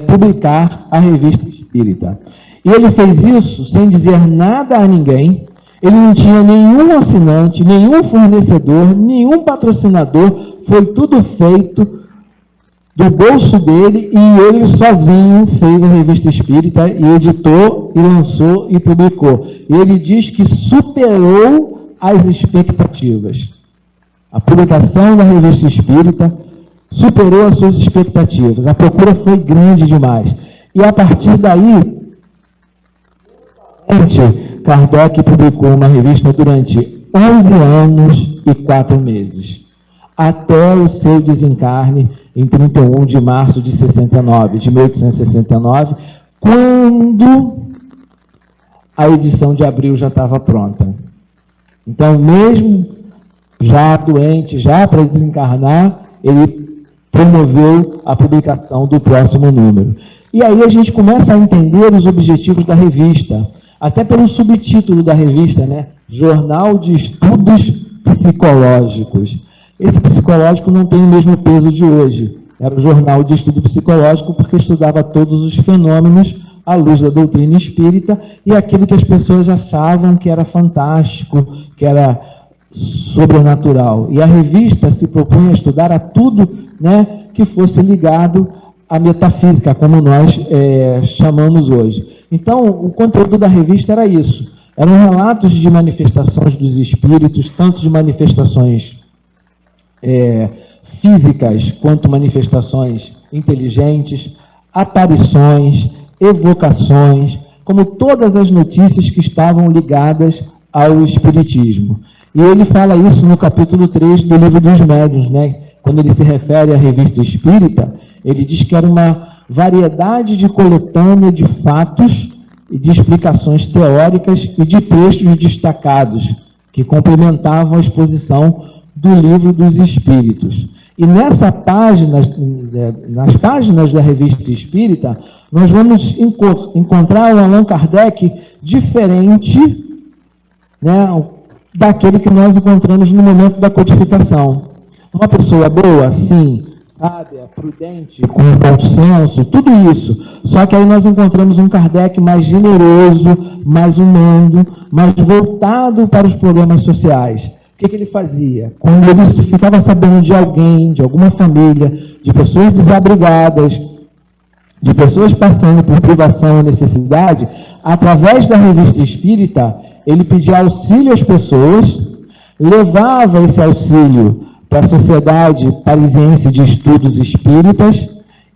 publicar a Revista Espírita. E ele fez isso sem dizer nada a ninguém, ele não tinha nenhum assinante, nenhum fornecedor, nenhum patrocinador, foi tudo feito do bolso dele e ele sozinho fez a Revista Espírita e editou, e lançou e publicou. E ele diz que superou as expectativas. A publicação da Revista Espírita superou as suas expectativas. A procura foi grande demais. E a partir daí, Kardec publicou uma revista durante 11 anos e 4 meses, até o seu desencarne em 31 de março de 1869, quando a edição de abril já estava pronta. Então, mesmo já doente, já para desencarnar, ele promoveu a publicação do próximo número. E aí a gente começa a entender os objetivos da revista, até pelo subtítulo da revista, né? Jornal de Estudos Psicológicos. Esse psicológico não tem o mesmo peso de hoje. Era o jornal de estudo psicológico porque estudava todos os fenômenos à luz da doutrina espírita e aquilo que as pessoas achavam que era fantástico, que era sobrenatural. E a revista se propunha a estudar a tudo, né, que fosse ligado à metafísica, como nós chamamos hoje. Então, o conteúdo da revista era isso. Eram relatos de manifestações dos espíritos, tanto de manifestações físicas quanto manifestações inteligentes, aparições, evocações, como todas as notícias que estavam ligadas ao espiritismo. E ele fala isso no capítulo 3 do Livro dos Médiuns, né? Quando ele se refere à Revista Espírita, ele diz que era uma variedade de coletânea de fatos e de explicações teóricas e de textos destacados que complementavam a exposição do Livro dos Espíritos. E nessa página, nas páginas da Revista Espírita, nós vamos encontrar o Allan Kardec diferente, né, daquele que nós encontramos no momento da codificação. Uma pessoa boa, sim, sábia, prudente, com bom senso, tudo isso. Só que aí nós encontramos um Kardec mais generoso, mais humano, mais voltado para os problemas sociais. O que ele fazia? Quando ele ficava sabendo de alguém, de alguma família, de pessoas desabrigadas, de pessoas passando por privação e necessidade, através da Revista Espírita, ele pedia auxílio às pessoas, levava esse auxílio para a Sociedade Parisiense de Estudos Espíritas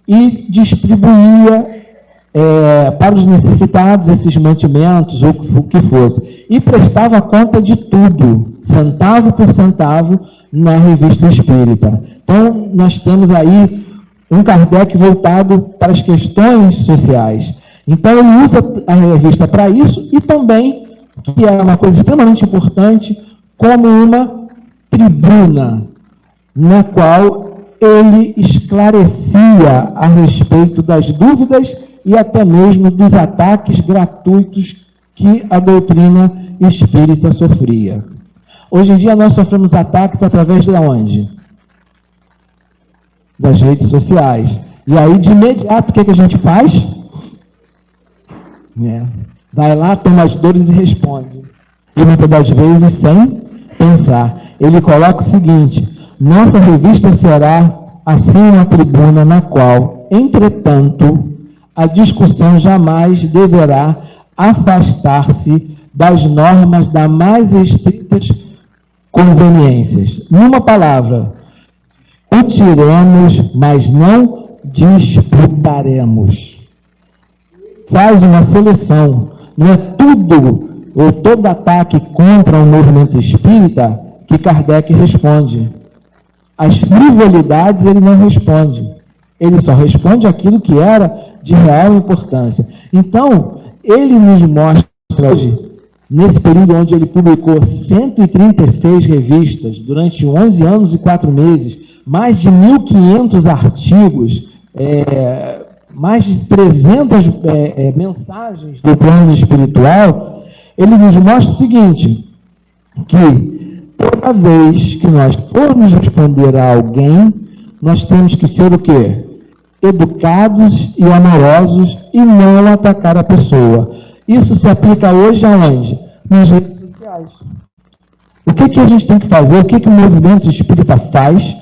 e distribuía para os necessitados esses mantimentos, ou o que fosse. E prestava conta de tudo, centavo por centavo, na Revista Espírita. Então, nós temos aí um Kardec voltado para as questões sociais. Então, ele usa a revista para isso e também, que é uma coisa extremamente importante, como uma tribuna, na qual ele esclarecia a respeito das dúvidas e até mesmo dos ataques gratuitos que a doutrina espírita sofria. Hoje em dia nós sofremos ataques através de onde? Das redes sociais. E aí, de imediato, o que a gente faz? Vai lá, toma as dores e responde. E muitas das vezes sem pensar. Ele coloca o seguinte: nossa revista será assim uma tribuna na qual, entretanto, a discussão jamais deverá afastar-se das normas das mais estritas conveniências. Numa palavra, discutiremos, mas não disputaremos. Faz uma seleção. Não é tudo ou todo ataque contra o movimento espírita que Kardec responde. As frivolidades ele não responde. Ele só responde aquilo que era de real importância. Então, ele nos mostra hoje nesse período onde ele publicou 136 revistas, durante 11 anos e 4 meses, mais de 1.500 artigos, mais de 300 mensagens do plano espiritual, ele nos mostra o seguinte, que toda vez que nós formos responder a alguém, nós temos que ser o quê? Educados e amorosos e não atacar a pessoa. Isso se aplica hoje aonde? Nas redes sociais. O que a gente tem que fazer? O que o movimento espírita faz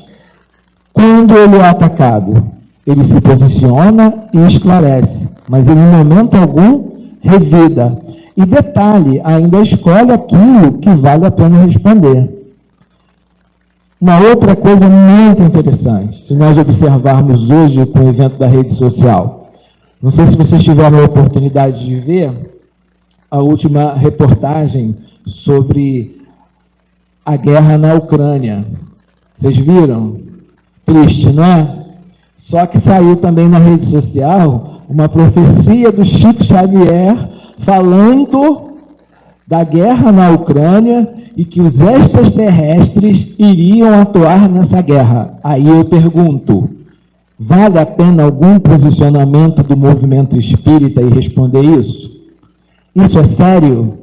quando ele é atacado? Ele se posiciona e esclarece, mas ele, em momento algum, revida. E detalhe, ainda escolhe aquilo que vale a pena responder. Uma outra coisa muito interessante, se nós observarmos hoje com o evento da rede social, não sei se vocês tiveram a oportunidade de ver a última reportagem sobre a guerra na Ucrânia. Vocês viram? Triste, não é? Só que saiu também na rede social uma profecia do Chico Xavier falando da guerra na Ucrânia e que os extraterrestres iriam atuar nessa guerra. Aí eu pergunto, vale a pena algum posicionamento do movimento espírita e responder isso? Isso é sério?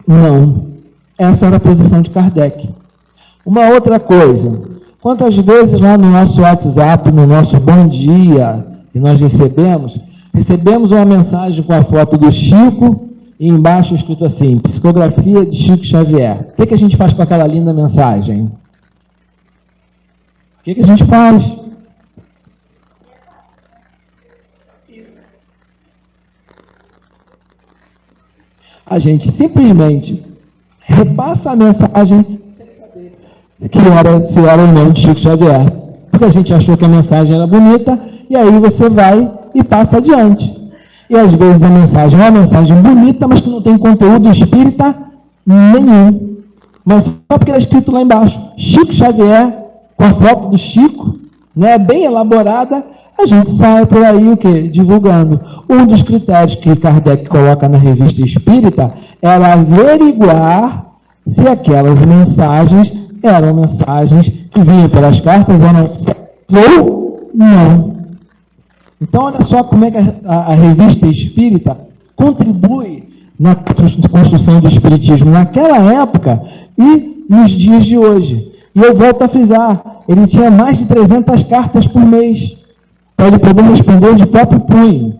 Não. Essa era a posição de Kardec. Uma outra coisa, quantas vezes lá no nosso WhatsApp, no nosso Bom Dia, que nós recebemos uma mensagem com a foto do Chico e embaixo escrito assim, psicografia de Chico Xavier. O que a gente faz com aquela linda mensagem? O que a gente faz? A gente simplesmente repassa a mensagem sem saber se era ou não de Chico Xavier. Porque a gente achou que a mensagem era bonita, e aí você vai e passa adiante. E às vezes a mensagem é uma mensagem bonita, mas que não tem conteúdo espírita nenhum. Mas só porque é escrito lá embaixo, Chico Xavier, com a foto do Chico, né, bem elaborada, a gente sai por aí o quê? Divulgando. Um dos critérios que Kardec coloca na Revista Espírita era averiguar se aquelas mensagens eram mensagens que vinham pelas cartas, eram certas ou não. Então, olha só como é que a Revista Espírita contribui na construção do Espiritismo naquela época e nos dias de hoje. E eu volto a frisar, ele tinha mais de 300 cartas por mês, para ele poder responder de próprio punho.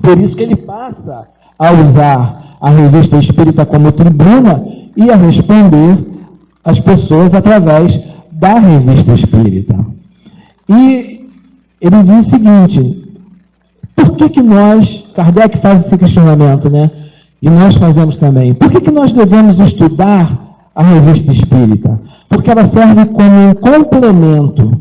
Por isso que ele passa a usar a Revista Espírita como tribuna e a responder as pessoas através da Revista Espírita. E ele diz o seguinte, por que nós, Kardec faz esse questionamento, né? E nós fazemos também. Por que nós devemos estudar a Revista Espírita? Porque ela serve como um complemento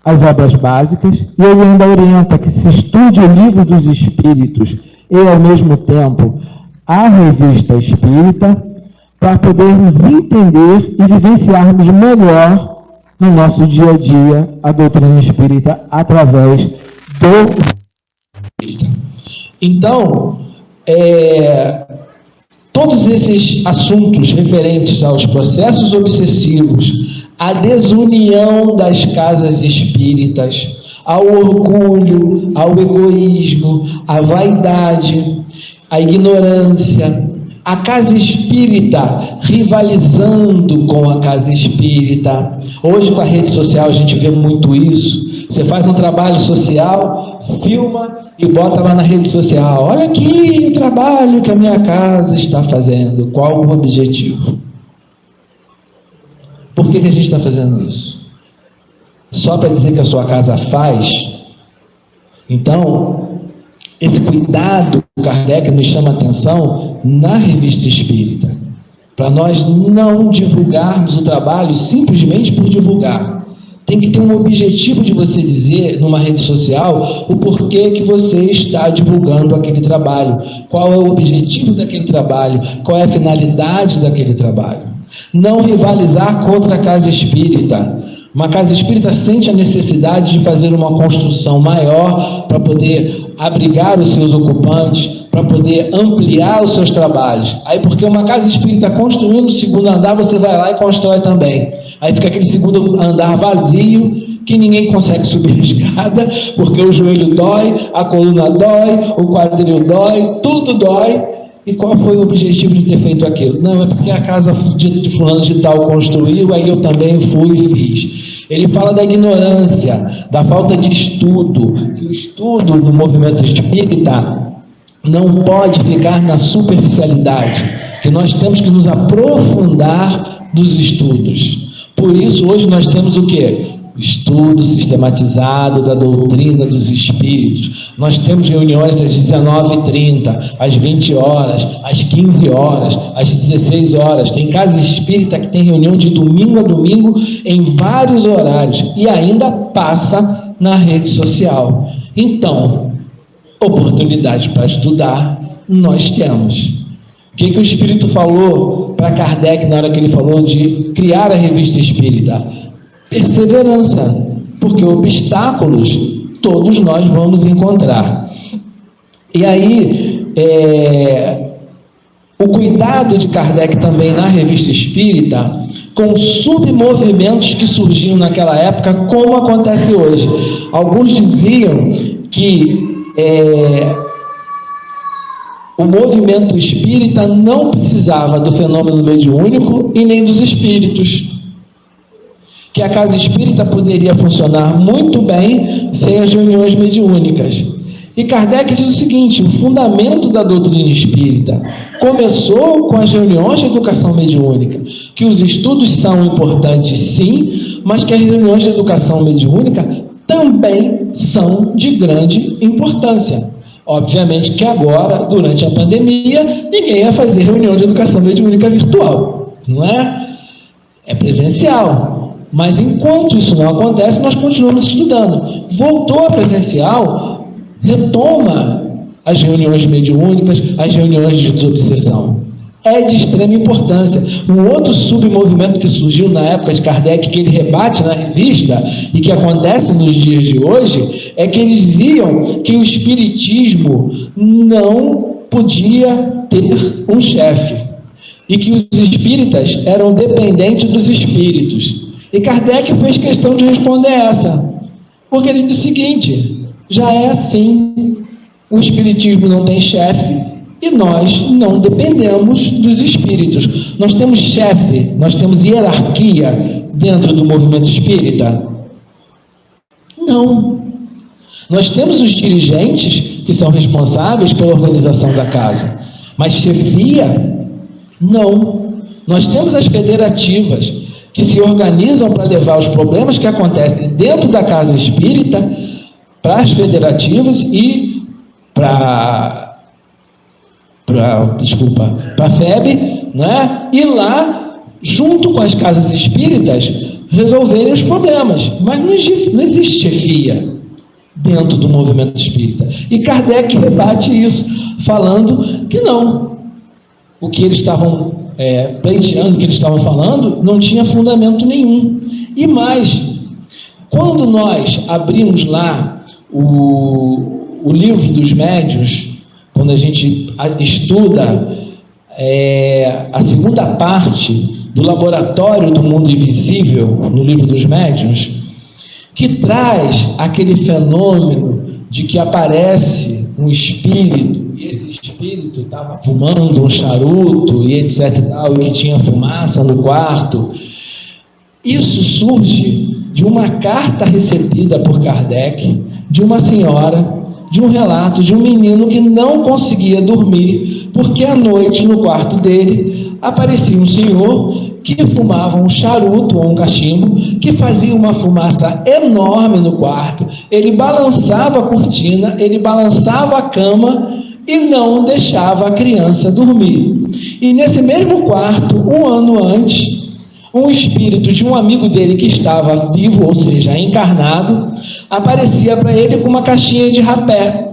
às obras básicas, e ele ainda orienta que se estude o Livro dos Espíritos e, ao mesmo tempo, a Revista Espírita, para podermos entender e vivenciarmos melhor no nosso dia a dia a doutrina espírita através do... Então, todos esses assuntos referentes aos processos obsessivos, à desunião das casas espíritas, ao orgulho, ao egoísmo, à vaidade, à ignorância, a casa espírita rivalizando com a casa espírita. Hoje, com a rede social, a gente vê muito isso. Você faz um trabalho social, filma e bota lá na rede social. Olha aqui o trabalho que a minha casa está fazendo. Qual o objetivo? Por que a gente está fazendo isso? Só para dizer que a sua casa faz? Então, esse cuidado que Kardec nos chama a atenção na Revista Espírita, para nós não divulgarmos o trabalho simplesmente por divulgar. Tem que ter um objetivo de você dizer numa rede social o porquê que você está divulgando aquele trabalho, qual é o objetivo daquele trabalho, qual é a finalidade daquele trabalho. Não rivalizar contra a casa espírita. Uma casa espírita sente a necessidade de fazer uma construção maior para poder abrigar os seus ocupantes, para poder ampliar os seus trabalhos. Aí, porque uma casa espírita construindo o segundo andar, você vai lá e constrói também. Aí fica aquele segundo andar vazio, que ninguém consegue subir a escada, porque o joelho dói, a coluna dói, o quadril dói, tudo dói. E qual foi o objetivo de ter feito aquilo? Não, é porque a casa de fulano de tal construiu, aí eu também fui e fiz. Ele fala da ignorância, da falta de estudo, que o estudo no movimento espírita não pode ficar na superficialidade, que nós temos que nos aprofundar dos estudos. Por isso, hoje nós temos o quê? Estudo sistematizado da doutrina dos espíritos. Nós temos reuniões às 19h30, às 20 horas, às 15 horas, às 16 horas. Tem casa espírita que tem reunião de domingo a domingo em vários horários e ainda passa na rede social. Então, oportunidade para estudar nós temos. O que o Espírito falou para Kardec na hora que ele falou de criar a revista espírita? Perseverança, porque obstáculos todos nós vamos encontrar. E aí, o cuidado de Kardec também na revista espírita, com submovimentos que surgiam naquela época, como acontece hoje. Alguns diziam que o movimento espírita não precisava do fenômeno mediúnico e nem dos espíritos, que a casa espírita poderia funcionar muito bem sem as reuniões mediúnicas. E Kardec diz o seguinte: o fundamento da doutrina espírita começou com as reuniões de educação mediúnica, que os estudos são importantes sim, mas que as reuniões de educação mediúnica também são de grande importância. Obviamente que agora, durante a pandemia, ninguém ia fazer reunião de educação mediúnica virtual, não é? É presencial. Mas enquanto isso não acontece, nós continuamos estudando. Voltou a presencial, retoma as reuniões mediúnicas, as reuniões de desobsessão. É de extrema importância. Um outro submovimento que surgiu na época de Kardec, que ele rebate na revista, e que acontece nos dias de hoje, é que eles diziam que o espiritismo não podia ter um chefe, e que os espíritas eram dependentes dos espíritos. E Kardec fez questão de responder essa, porque ele disse o seguinte: já é assim, o espiritismo não tem chefe e nós não dependemos dos espíritos. Nós temos chefe, nós temos hierarquia dentro do movimento espírita? Não. Nós temos os dirigentes que são responsáveis pela organização da casa, mas chefia? Não. Nós temos as federativas que se organizam para levar os problemas que acontecem dentro da casa espírita para as federativas e para a FEB, né? E lá, junto com as casas espíritas, resolverem os problemas. Mas não existe chefia dentro do movimento espírita. E Kardec rebate isso, falando que não. O que eles estavam pleiteando, o que eles estavam falando, não tinha fundamento nenhum. E mais, quando nós abrimos lá o livro dos médiuns, quando a gente estuda a segunda parte do laboratório do mundo invisível, no livro dos médiuns, que traz aquele fenômeno de que aparece um espírito, e esse espírito estava fumando um charuto e etc e tal, e que tinha fumaça no quarto. Isso surge de uma carta recebida por Kardec, de uma senhora, de um relato de um menino que não conseguia dormir, porque à noite no quarto dele aparecia um senhor que fumava um charuto ou um cachimbo, que fazia uma fumaça enorme no quarto, ele balançava a cortina, ele balançava a cama e não deixava a criança dormir. E nesse mesmo quarto, um ano antes, um espírito de um amigo dele que estava vivo, ou seja, encarnado, aparecia para ele com uma caixinha de rapé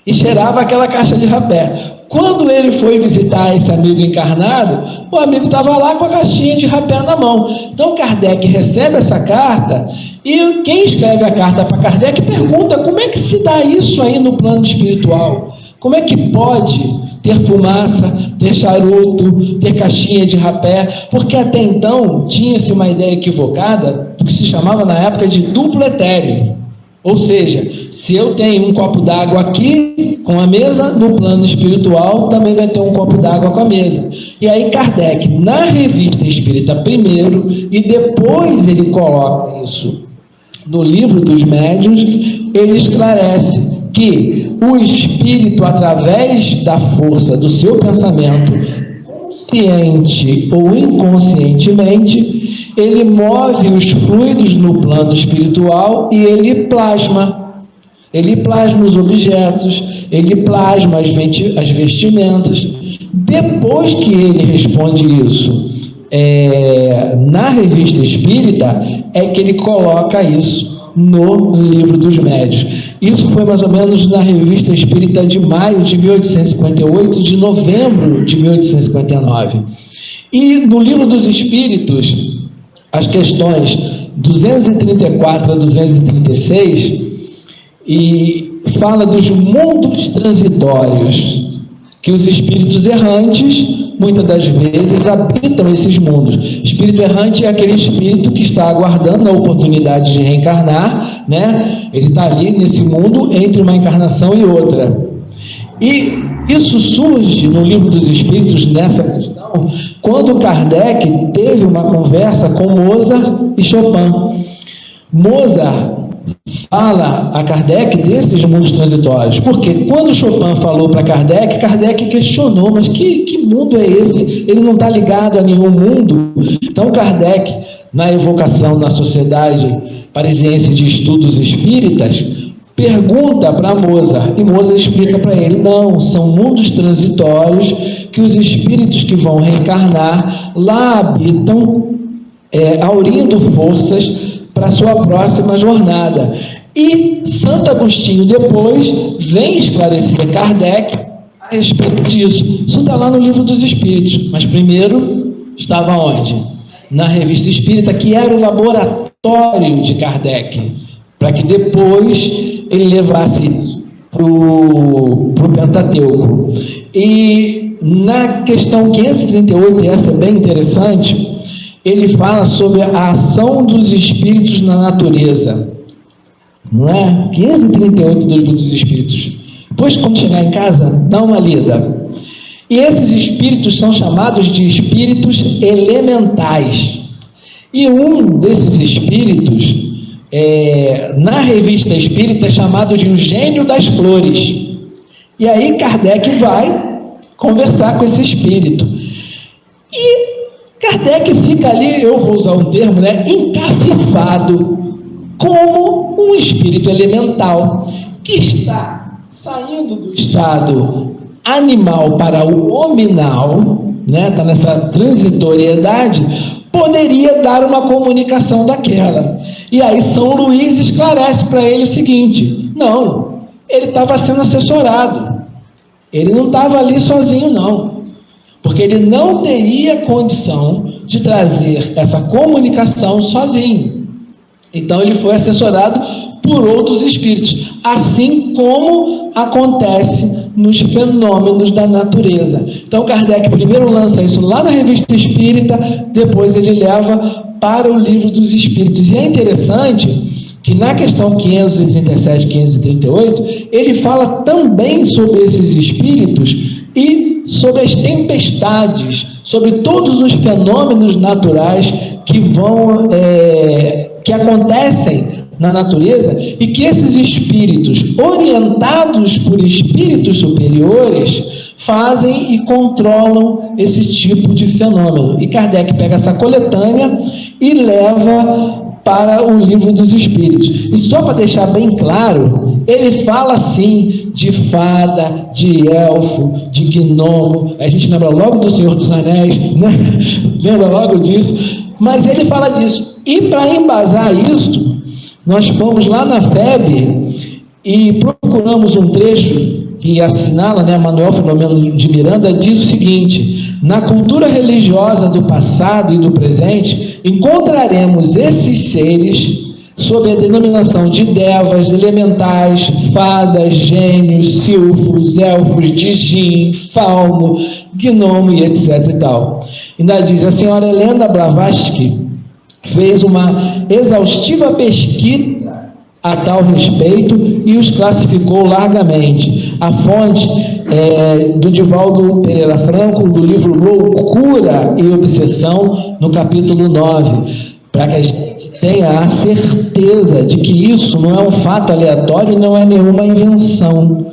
e cheirava aquela caixa de rapé. Quando ele foi visitar esse amigo encarnado, o amigo estava lá com a caixinha de rapé na mão. Então Kardec recebe essa carta e quem escreve a carta para Kardec pergunta: como é que se dá isso aí no plano espiritual? Como é que pode ter fumaça, ter charuto, ter caixinha de rapé? Porque até então tinha-se uma ideia equivocada do que se chamava na época de duplo etéreo. Ou seja, se eu tenho um copo d'água aqui com a mesa, no plano espiritual também vai ter um copo d'água com a mesa. E aí Kardec, na Revista Espírita primeiro, e depois ele coloca isso no Livro dos Médiuns, ele esclarece que o espírito, através da força do seu pensamento, consciente ou inconscientemente, ele move os fluidos no plano espiritual e ele plasma os objetos, ele plasma as vestimentas. Depois que ele responde isso na Revista Espírita, é que ele coloca isso no Livro dos Médiuns. Isso foi mais ou menos na Revista Espírita de maio de 1858, de novembro de 1859. E no Livro dos Espíritos, as questões 234 a 236, e fala dos mundos transitórios, que os espíritos errantes, muitas das vezes, habitam esses mundos. Espírito errante é aquele espírito que está aguardando a oportunidade de reencarnar, né? Ele está ali nesse mundo entre uma encarnação e outra. E isso surge no Livro dos Espíritos, nessa questão, quando Kardec teve uma conversa com Mozart e Chopin. Mozart fala a Kardec desses mundos transitórios, porque quando Chopin falou para Kardec, Kardec questionou, mas que mundo é esse? Ele não está ligado a nenhum mundo. Então Kardec, na evocação na Sociedade Parisiense de Estudos Espíritas, pergunta para Mozart, e Mozart explica para ele, não, são mundos transitórios que os espíritos que vão reencarnar lá habitam, aurindo forças para a sua próxima jornada. E Santo Agostinho depois vem esclarecer Kardec a respeito disso. Isso está lá no Livro dos Espíritos, mas primeiro estava onde? Na Revista Espírita, que era o laboratório de Kardec, para que depois ele levasse isso para o Pentateuco. E na questão 538, e essa é bem interessante, ele fala sobre a ação dos espíritos na natureza. Não é? 538 do Livro dos Espíritos. Depois, quando chegar em casa, dá uma lida. E esses espíritos são chamados de espíritos elementais. E um desses espíritos, na Revista Espírita, é chamado de o gênio das flores. E aí Kardec vai conversar com esse espírito. E Kardec fica ali, eu vou usar um termo, encafifado, como um espírito elemental, que está saindo do estado animal para o hominal, está nessa transitoriedade, poderia dar uma comunicação daquela. E aí São Luís esclarece para ele o seguinte, não, ele estava sendo assessorado, ele não estava ali sozinho não, porque ele não teria condição de trazer essa comunicação sozinho. Então ele foi assessorado por outros espíritos, assim como acontece nos fenômenos da natureza. Então Kardec primeiro lança isso lá na Revista Espírita, depois ele leva para o Livro dos Espíritos. E é interessante que na questão 537 e 538, ele fala também sobre esses espíritos e sobre as tempestades, sobre todos os fenômenos naturais que acontecem na natureza, e que esses espíritos, orientados por espíritos superiores, fazem e controlam esse tipo de fenômeno. E Kardec pega essa coletânea e leva para o Livro dos Espíritos. E só para deixar bem claro, ele fala sim de fada, de elfo, de gnomo. A gente lembra logo do Senhor dos Anéis, né? Lembra logo disso. Mas ele fala disso. E para embasar isso, nós fomos lá na FEB e procuramos um trecho que assinala, Manuel Filomeno de Miranda, diz o seguinte: na cultura religiosa do passado e do presente, encontraremos esses seres sob a denominação de devas, elementais, fadas, gênios, silfos, elfos, djinn, fauno, gnomo e etc. e tal. Ainda diz, a senhora Helena Blavatsky fez uma exaustiva pesquisa a tal respeito e os classificou largamente. A fonte é do Divaldo Pereira Franco, do livro Loucura e Obsessão, no capítulo 9, para que a gente tenha a certeza de que isso não é um fato aleatório e não é nenhuma invenção.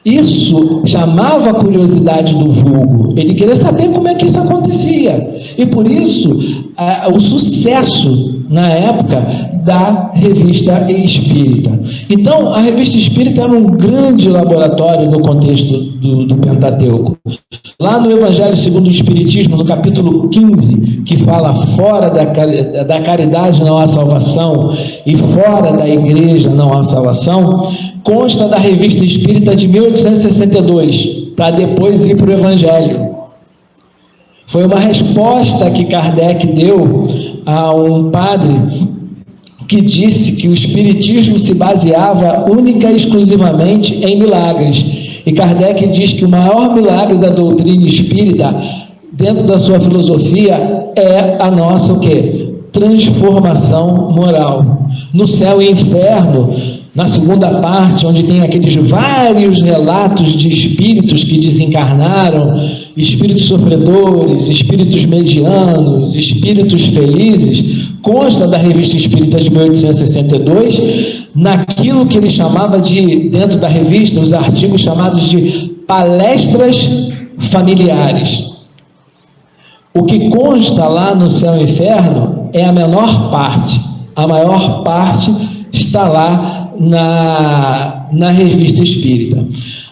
Isso chamava a curiosidade do vulgo. Ele queria saber como é que isso acontecia. E por isso, o sucesso na época da Revista Espírita. Então, a Revista Espírita era um grande laboratório no contexto do Pentateuco. Lá no Evangelho segundo o Espiritismo, no capítulo 15, que fala fora da caridade não há salvação e fora da igreja não há salvação, consta da Revista Espírita de 1862, para depois ir para o Evangelho. Foi uma resposta que Kardec deu a um padre que disse que o Espiritismo se baseava única e exclusivamente em milagres. E Kardec diz que o maior milagre da doutrina espírita, dentro da sua filosofia, é a nossa o quê? Transformação moral. No céu e inferno, na segunda parte, onde tem aqueles vários relatos de espíritos que desencarnaram, espíritos sofredores, espíritos medianos, espíritos felizes, consta da Revista Espírita de 1862, naquilo que ele chamava de, dentro da revista, os artigos chamados de palestras familiares. O que consta lá no céu e inferno é a menor parte. A maior parte está lá na Revista Espírita.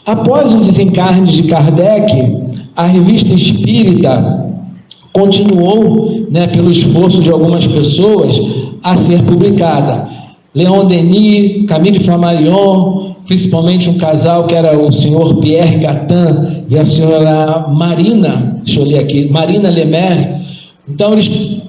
Após o desencarne de Kardec, a Revista Espírita continuou, pelo esforço de algumas pessoas, a ser publicada. Leon Denis, Camille Flammarion, principalmente um casal que era o senhor Pierre Gatin e a senhora Marina, deixa eu ler aqui, Marina Lemaire. Então eles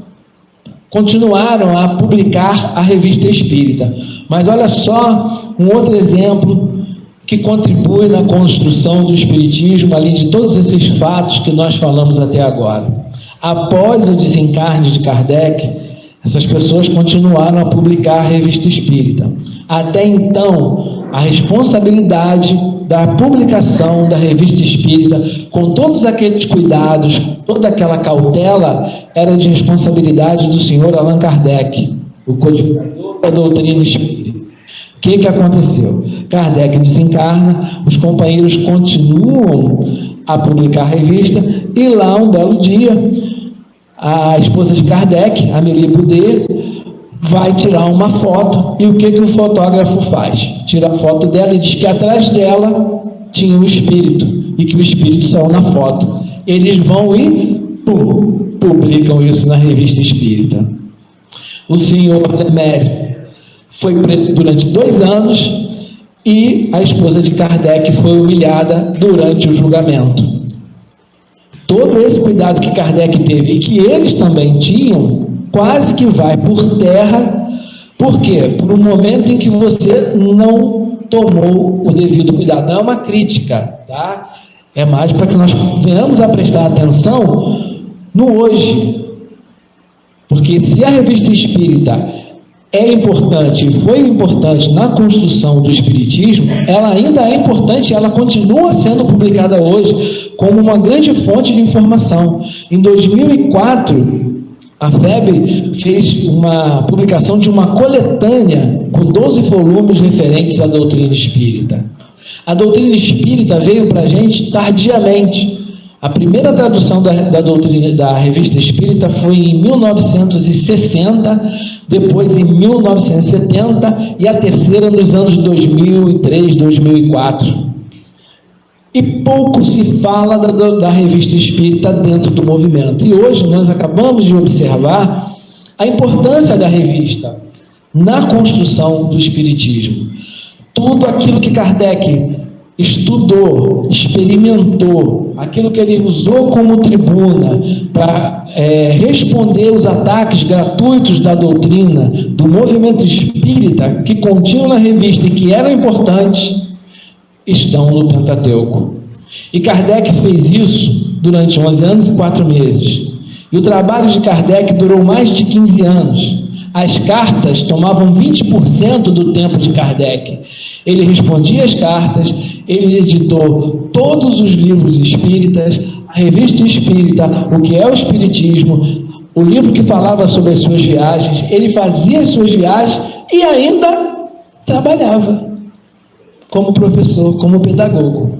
continuaram a publicar a Revista Espírita. Mas olha só um outro exemplo que contribui na construção do Espiritismo, além de todos esses fatos que nós falamos até agora. Após o desencarne de Kardec, essas pessoas continuaram a publicar a Revista Espírita. Até então, a responsabilidade da publicação da Revista Espírita, com todos aqueles cuidados, toda aquela cautela, era de responsabilidade do senhor Allan Kardec, o codificador da doutrina espírita. O que aconteceu? Kardec desencarna, os companheiros continuam a publicar a revista, e lá um belo dia, a esposa de Kardec, Amélie Boudet, vai tirar uma foto, e o que o fotógrafo faz? Tira a foto dela e diz que atrás dela tinha um espírito, e que o espírito saiu na foto. Eles vão e publicam isso na Revista Espírita. O senhor Lemaire foi preso durante 2 anos, e a esposa de Kardec foi humilhada durante o julgamento. Todo esse cuidado que Kardec teve e que eles também tinham, quase que vai por terra. Por quê? Por um momento em que você não tomou o devido cuidado. Não é uma crítica, tá? É mais para que nós venhamos a prestar atenção no hoje. Porque se a Revista Espírita é importante, foi importante na construção do Espiritismo, ela ainda é importante, ela continua sendo publicada hoje como uma grande fonte de informação. Em 2004, a FEB fez uma publicação de uma coletânea com 12 volumes referentes à doutrina espírita. A doutrina espírita veio para a gente tardiamente. A primeira tradução da doutrina da Revista Espírita foi em 1960, depois em 1970 e a terceira nos anos 2003, 2004. E pouco se fala da Revista Espírita dentro do movimento. E hoje nós acabamos de observar a importância da revista na construção do Espiritismo. Tudo aquilo que Kardec estudou, experimentou, aquilo que ele usou como tribuna para responder os ataques gratuitos da doutrina do movimento espírita, que continham na revista e que eram importantes, estão no Pentateuco. E Kardec fez isso durante 11 anos e 4 meses. E o trabalho de Kardec durou mais de 15 anos. As cartas tomavam 20% do tempo de Kardec. Ele respondia as cartas, ele editou todos os livros espíritas, a revista espírita, o que é o espiritismo, o livro que falava sobre as suas viagens. Ele fazia as suas viagens e ainda trabalhava como professor, como pedagogo.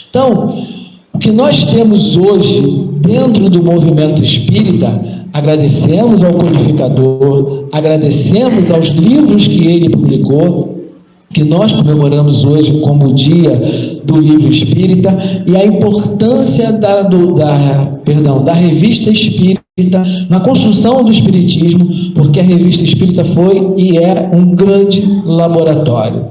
Então, o que nós temos hoje dentro do movimento espírita, agradecemos ao codificador, agradecemos aos livros que ele publicou, que nós comemoramos hoje como o dia do livro espírita, e a importância da revista espírita na construção do espiritismo, porque a revista espírita foi e é um grande laboratório.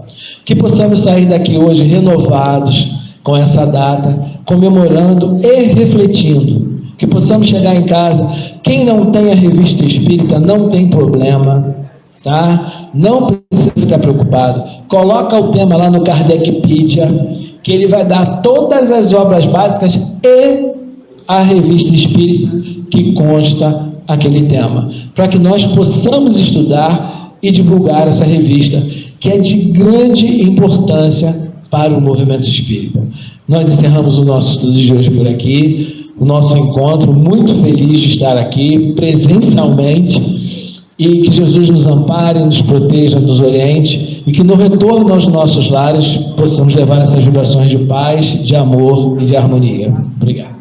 Que possamos sair daqui hoje renovados com essa data, comemorando e refletindo. Que possamos chegar em casa. Quem não tem a revista espírita não tem problema, tá? Não precisa ficar preocupado. Coloca o tema lá no Kardecpedia, que ele vai dar todas as obras básicas e a revista espírita que consta aquele tema, para que nós possamos estudar e divulgar essa revista, que é de grande importância para o movimento espírita. Nós encerramos o nosso estudo de hoje por aqui. O nosso encontro, muito feliz de estar aqui presencialmente, e que Jesus nos ampare, nos proteja, nos oriente, e que no retorno aos nossos lares possamos levar essas vibrações de paz, de amor e de harmonia. Obrigado.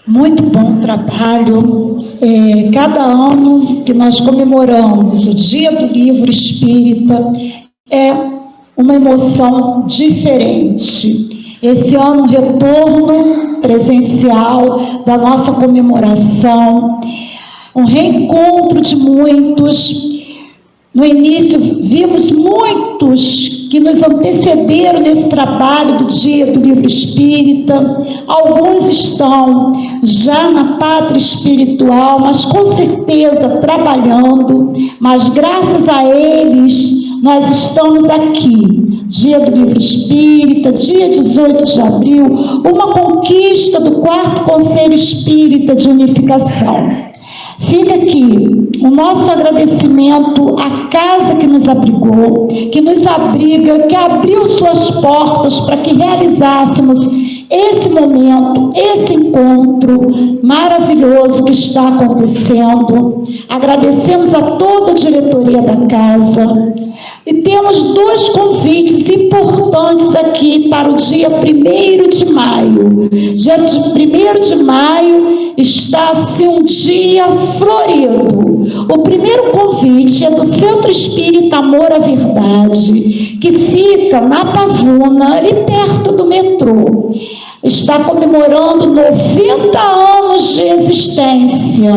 Muito bom trabalho. Cada ano que nós comemoramos o Dia do Livro Espírita é uma emoção diferente. Esse ano, retorno presencial da nossa comemoração, um reencontro de muitos. No início, vimos muitos que nos antecederam nesse trabalho do Dia do Livro Espírita. Alguns estão já na pátria espiritual, mas com certeza trabalhando. Mas graças a eles, nós estamos aqui. Dia do Livro Espírita, dia 18 de abril, uma conquista do 4º Conselho Espírita de Unificação. Fica aqui o nosso agradecimento à casa que nos abrigou, que nos abriga, que abriu suas portas para que realizássemos esse momento, esse encontro maravilhoso que está acontecendo. Agradecemos a toda a diretoria da casa. E temos 2 convites importantes aqui para o dia 1º de maio. Dia 1º de maio está-se um dia florido. O primeiro convite é do Centro Espírita Amor à Verdade, que fica na Pavuna, ali perto do metrô. Está comemorando 90 anos de existência.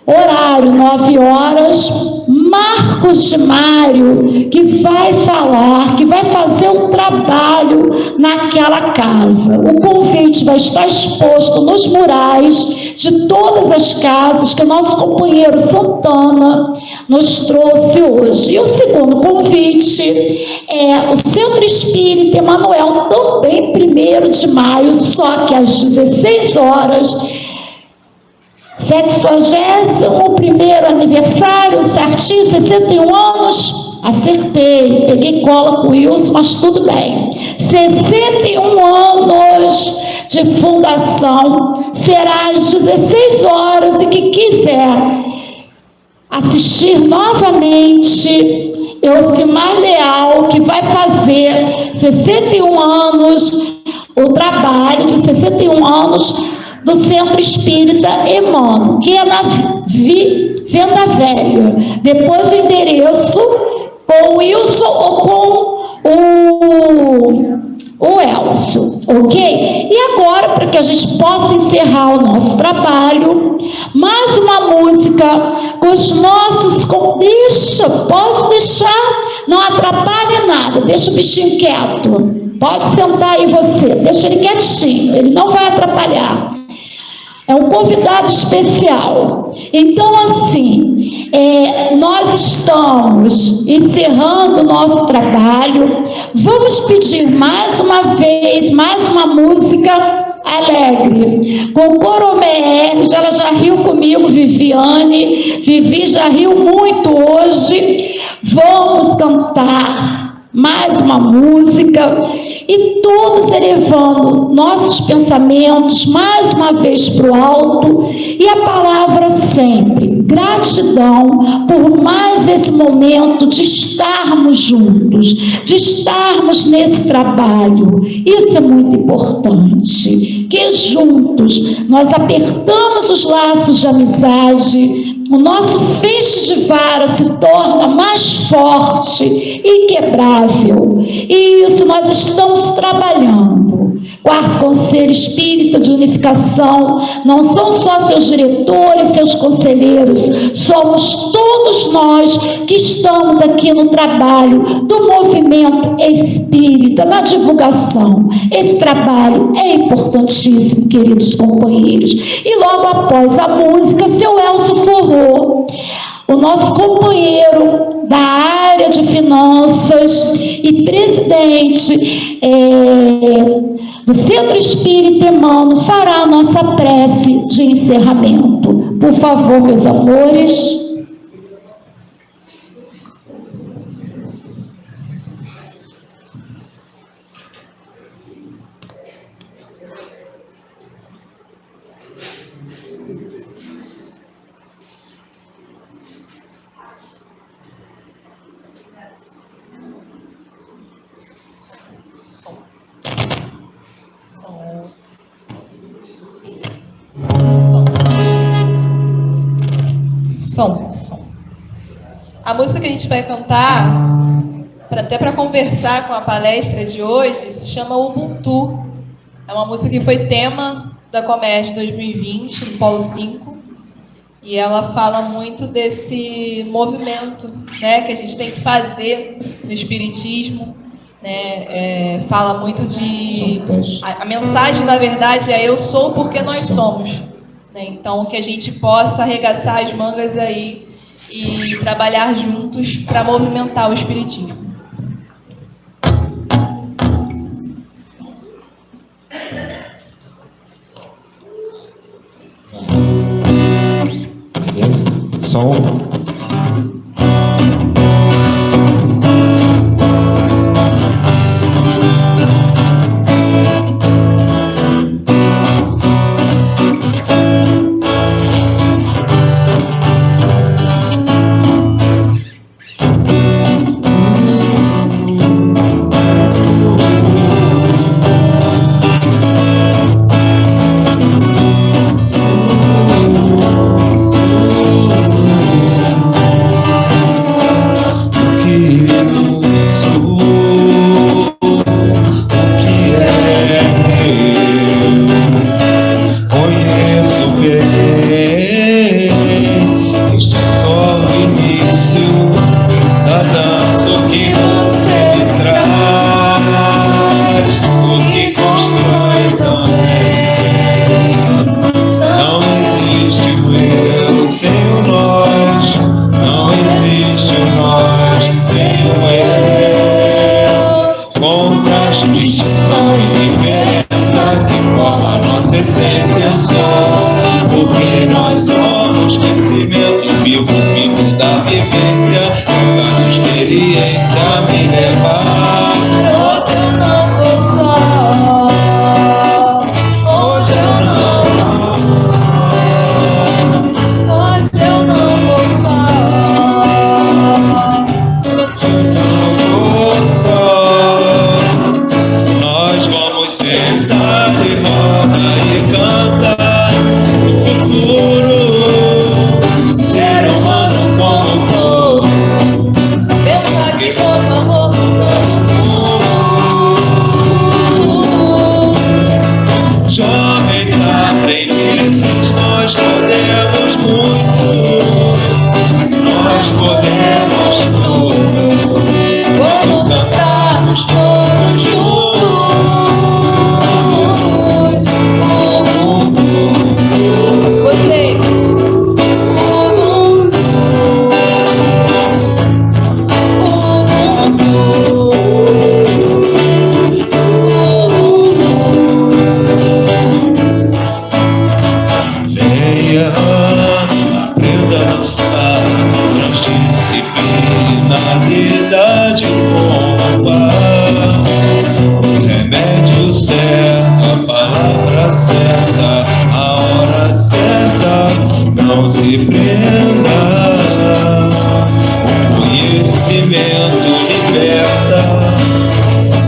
Horário 9 horas. Marcos de Mário, que vai falar, que vai fazer um trabalho naquela casa. O convite vai estar exposto nos murais de todas as casas que o nosso companheiro Santana nos trouxe hoje. E o segundo convite é o Centro Espírita Emanuel, também 1º de maio, só que às 16 horas, 61º aniversário, certinho, 61 anos, acertei, peguei cola com o Wilson, mas tudo bem. 61 anos de fundação, será às 16 horas, e quem quiser assistir novamente, Elcimar Leal, que vai fazer 61 anos, o trabalho de 61 anos, do Centro Espírita Emmanuel, que é na Venda Velha. Depois o endereço com o Wilson ou com o Elcio, ok? E agora, para que a gente possa encerrar o nosso trabalho. Mais uma música com os nossos... pode deixar, não atrapalhe nada, deixa o bichinho quieto. Pode sentar aí você, deixa ele quietinho, ele não vai atrapalhar. É um convidado especial. Então, assim, nós estamos encerrando o nosso trabalho. Vamos pedir mais uma vez, mais uma música alegre, com Coromeres. Ela já riu comigo, Viviane. Vivi já riu muito hoje. Vamos cantar mais uma música e todos elevando nossos pensamentos mais uma vez para o alto, e a palavra sempre, gratidão por mais esse momento de estarmos juntos, de estarmos nesse trabalho. Isso é muito importante, que juntos nós apertamos os laços de amizade, o nosso feixe de vara se torna mais forte e inquebrável. E isso nós estamos trabalhando. Quarto Conselho Espírita de Unificação não são só seus diretores, seus conselheiros, somos todos nós que estamos aqui no trabalho do movimento espírita, na divulgação. Esse trabalho é importantíssimo, queridos companheiros. E logo após a música, seu Elcio Forró, o nosso companheiro da área de finanças e presidente do Centro Espírita Emmanuel, fará a nossa prece de encerramento. Por favor, meus amores. Som. A música que a gente vai cantar, até para conversar com a palestra de hoje, se chama Ubuntu. É uma música que foi tema da Comércio 2020, no Polo 5, e ela fala muito desse movimento, né, que a gente tem que fazer no Espiritismo, né, fala muito de... A mensagem, na verdade, é eu sou porque nós somos. Então, que a gente possa arregaçar as mangas aí e trabalhar juntos para movimentar o Espiritismo. Beleza? Som. Ser humano como tô, pensa que todo amor hora certa, a hora certa, não se prenda. O conhecimento liberta,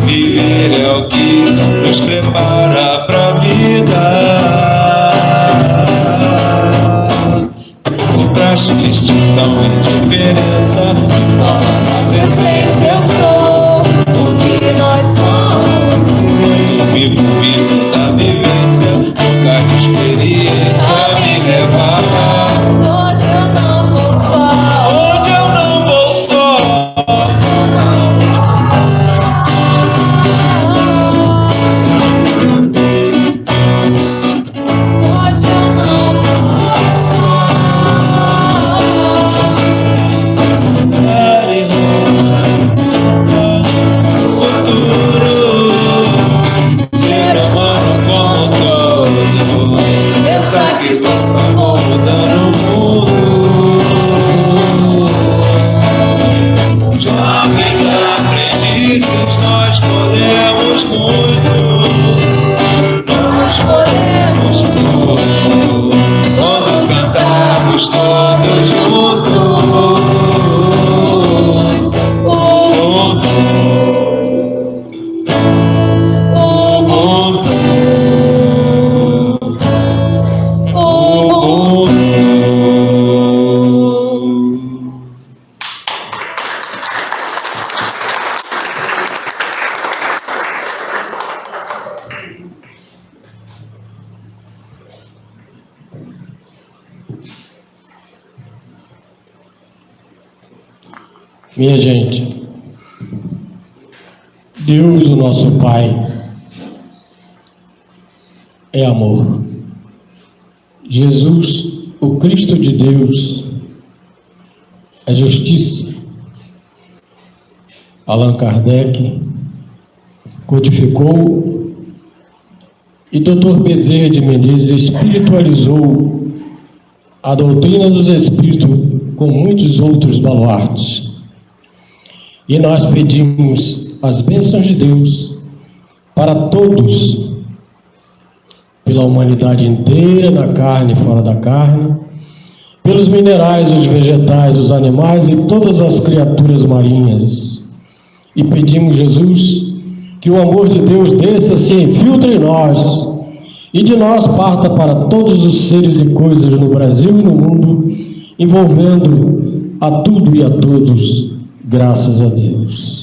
viver é o que nos prepara para a vida. Contraste, distinção e diferença, Nossa essência eu sou, o que nós somos. vivo o mito da vivência, lugar de experiência me levar. Hoje eu não vou só. Onde eu não vou só. Hoje eu não vou só. Ser humano como todo, pensar que vou mudar o mundo. Jovens aprendizes, nós podemos muito, nós podemos tudo, quando cantarmos todos juntos. Minha gente, Deus, o nosso Pai, é amor. Jesus, o Cristo de Deus, é justiça. Allan Kardec codificou e Dr. Bezerra de Menezes espiritualizou a doutrina dos Espíritos com muitos outros baluartes. E nós pedimos as bênçãos de Deus para todos, pela humanidade inteira, na carne e fora da carne, pelos minerais, os vegetais, os animais e todas as criaturas marinhas. E pedimos, Jesus, que o amor de Deus desça, se infiltre em nós, e de nós parta para todos os seres e coisas no Brasil e no mundo, envolvendo a tudo e a todos, graças a Deus.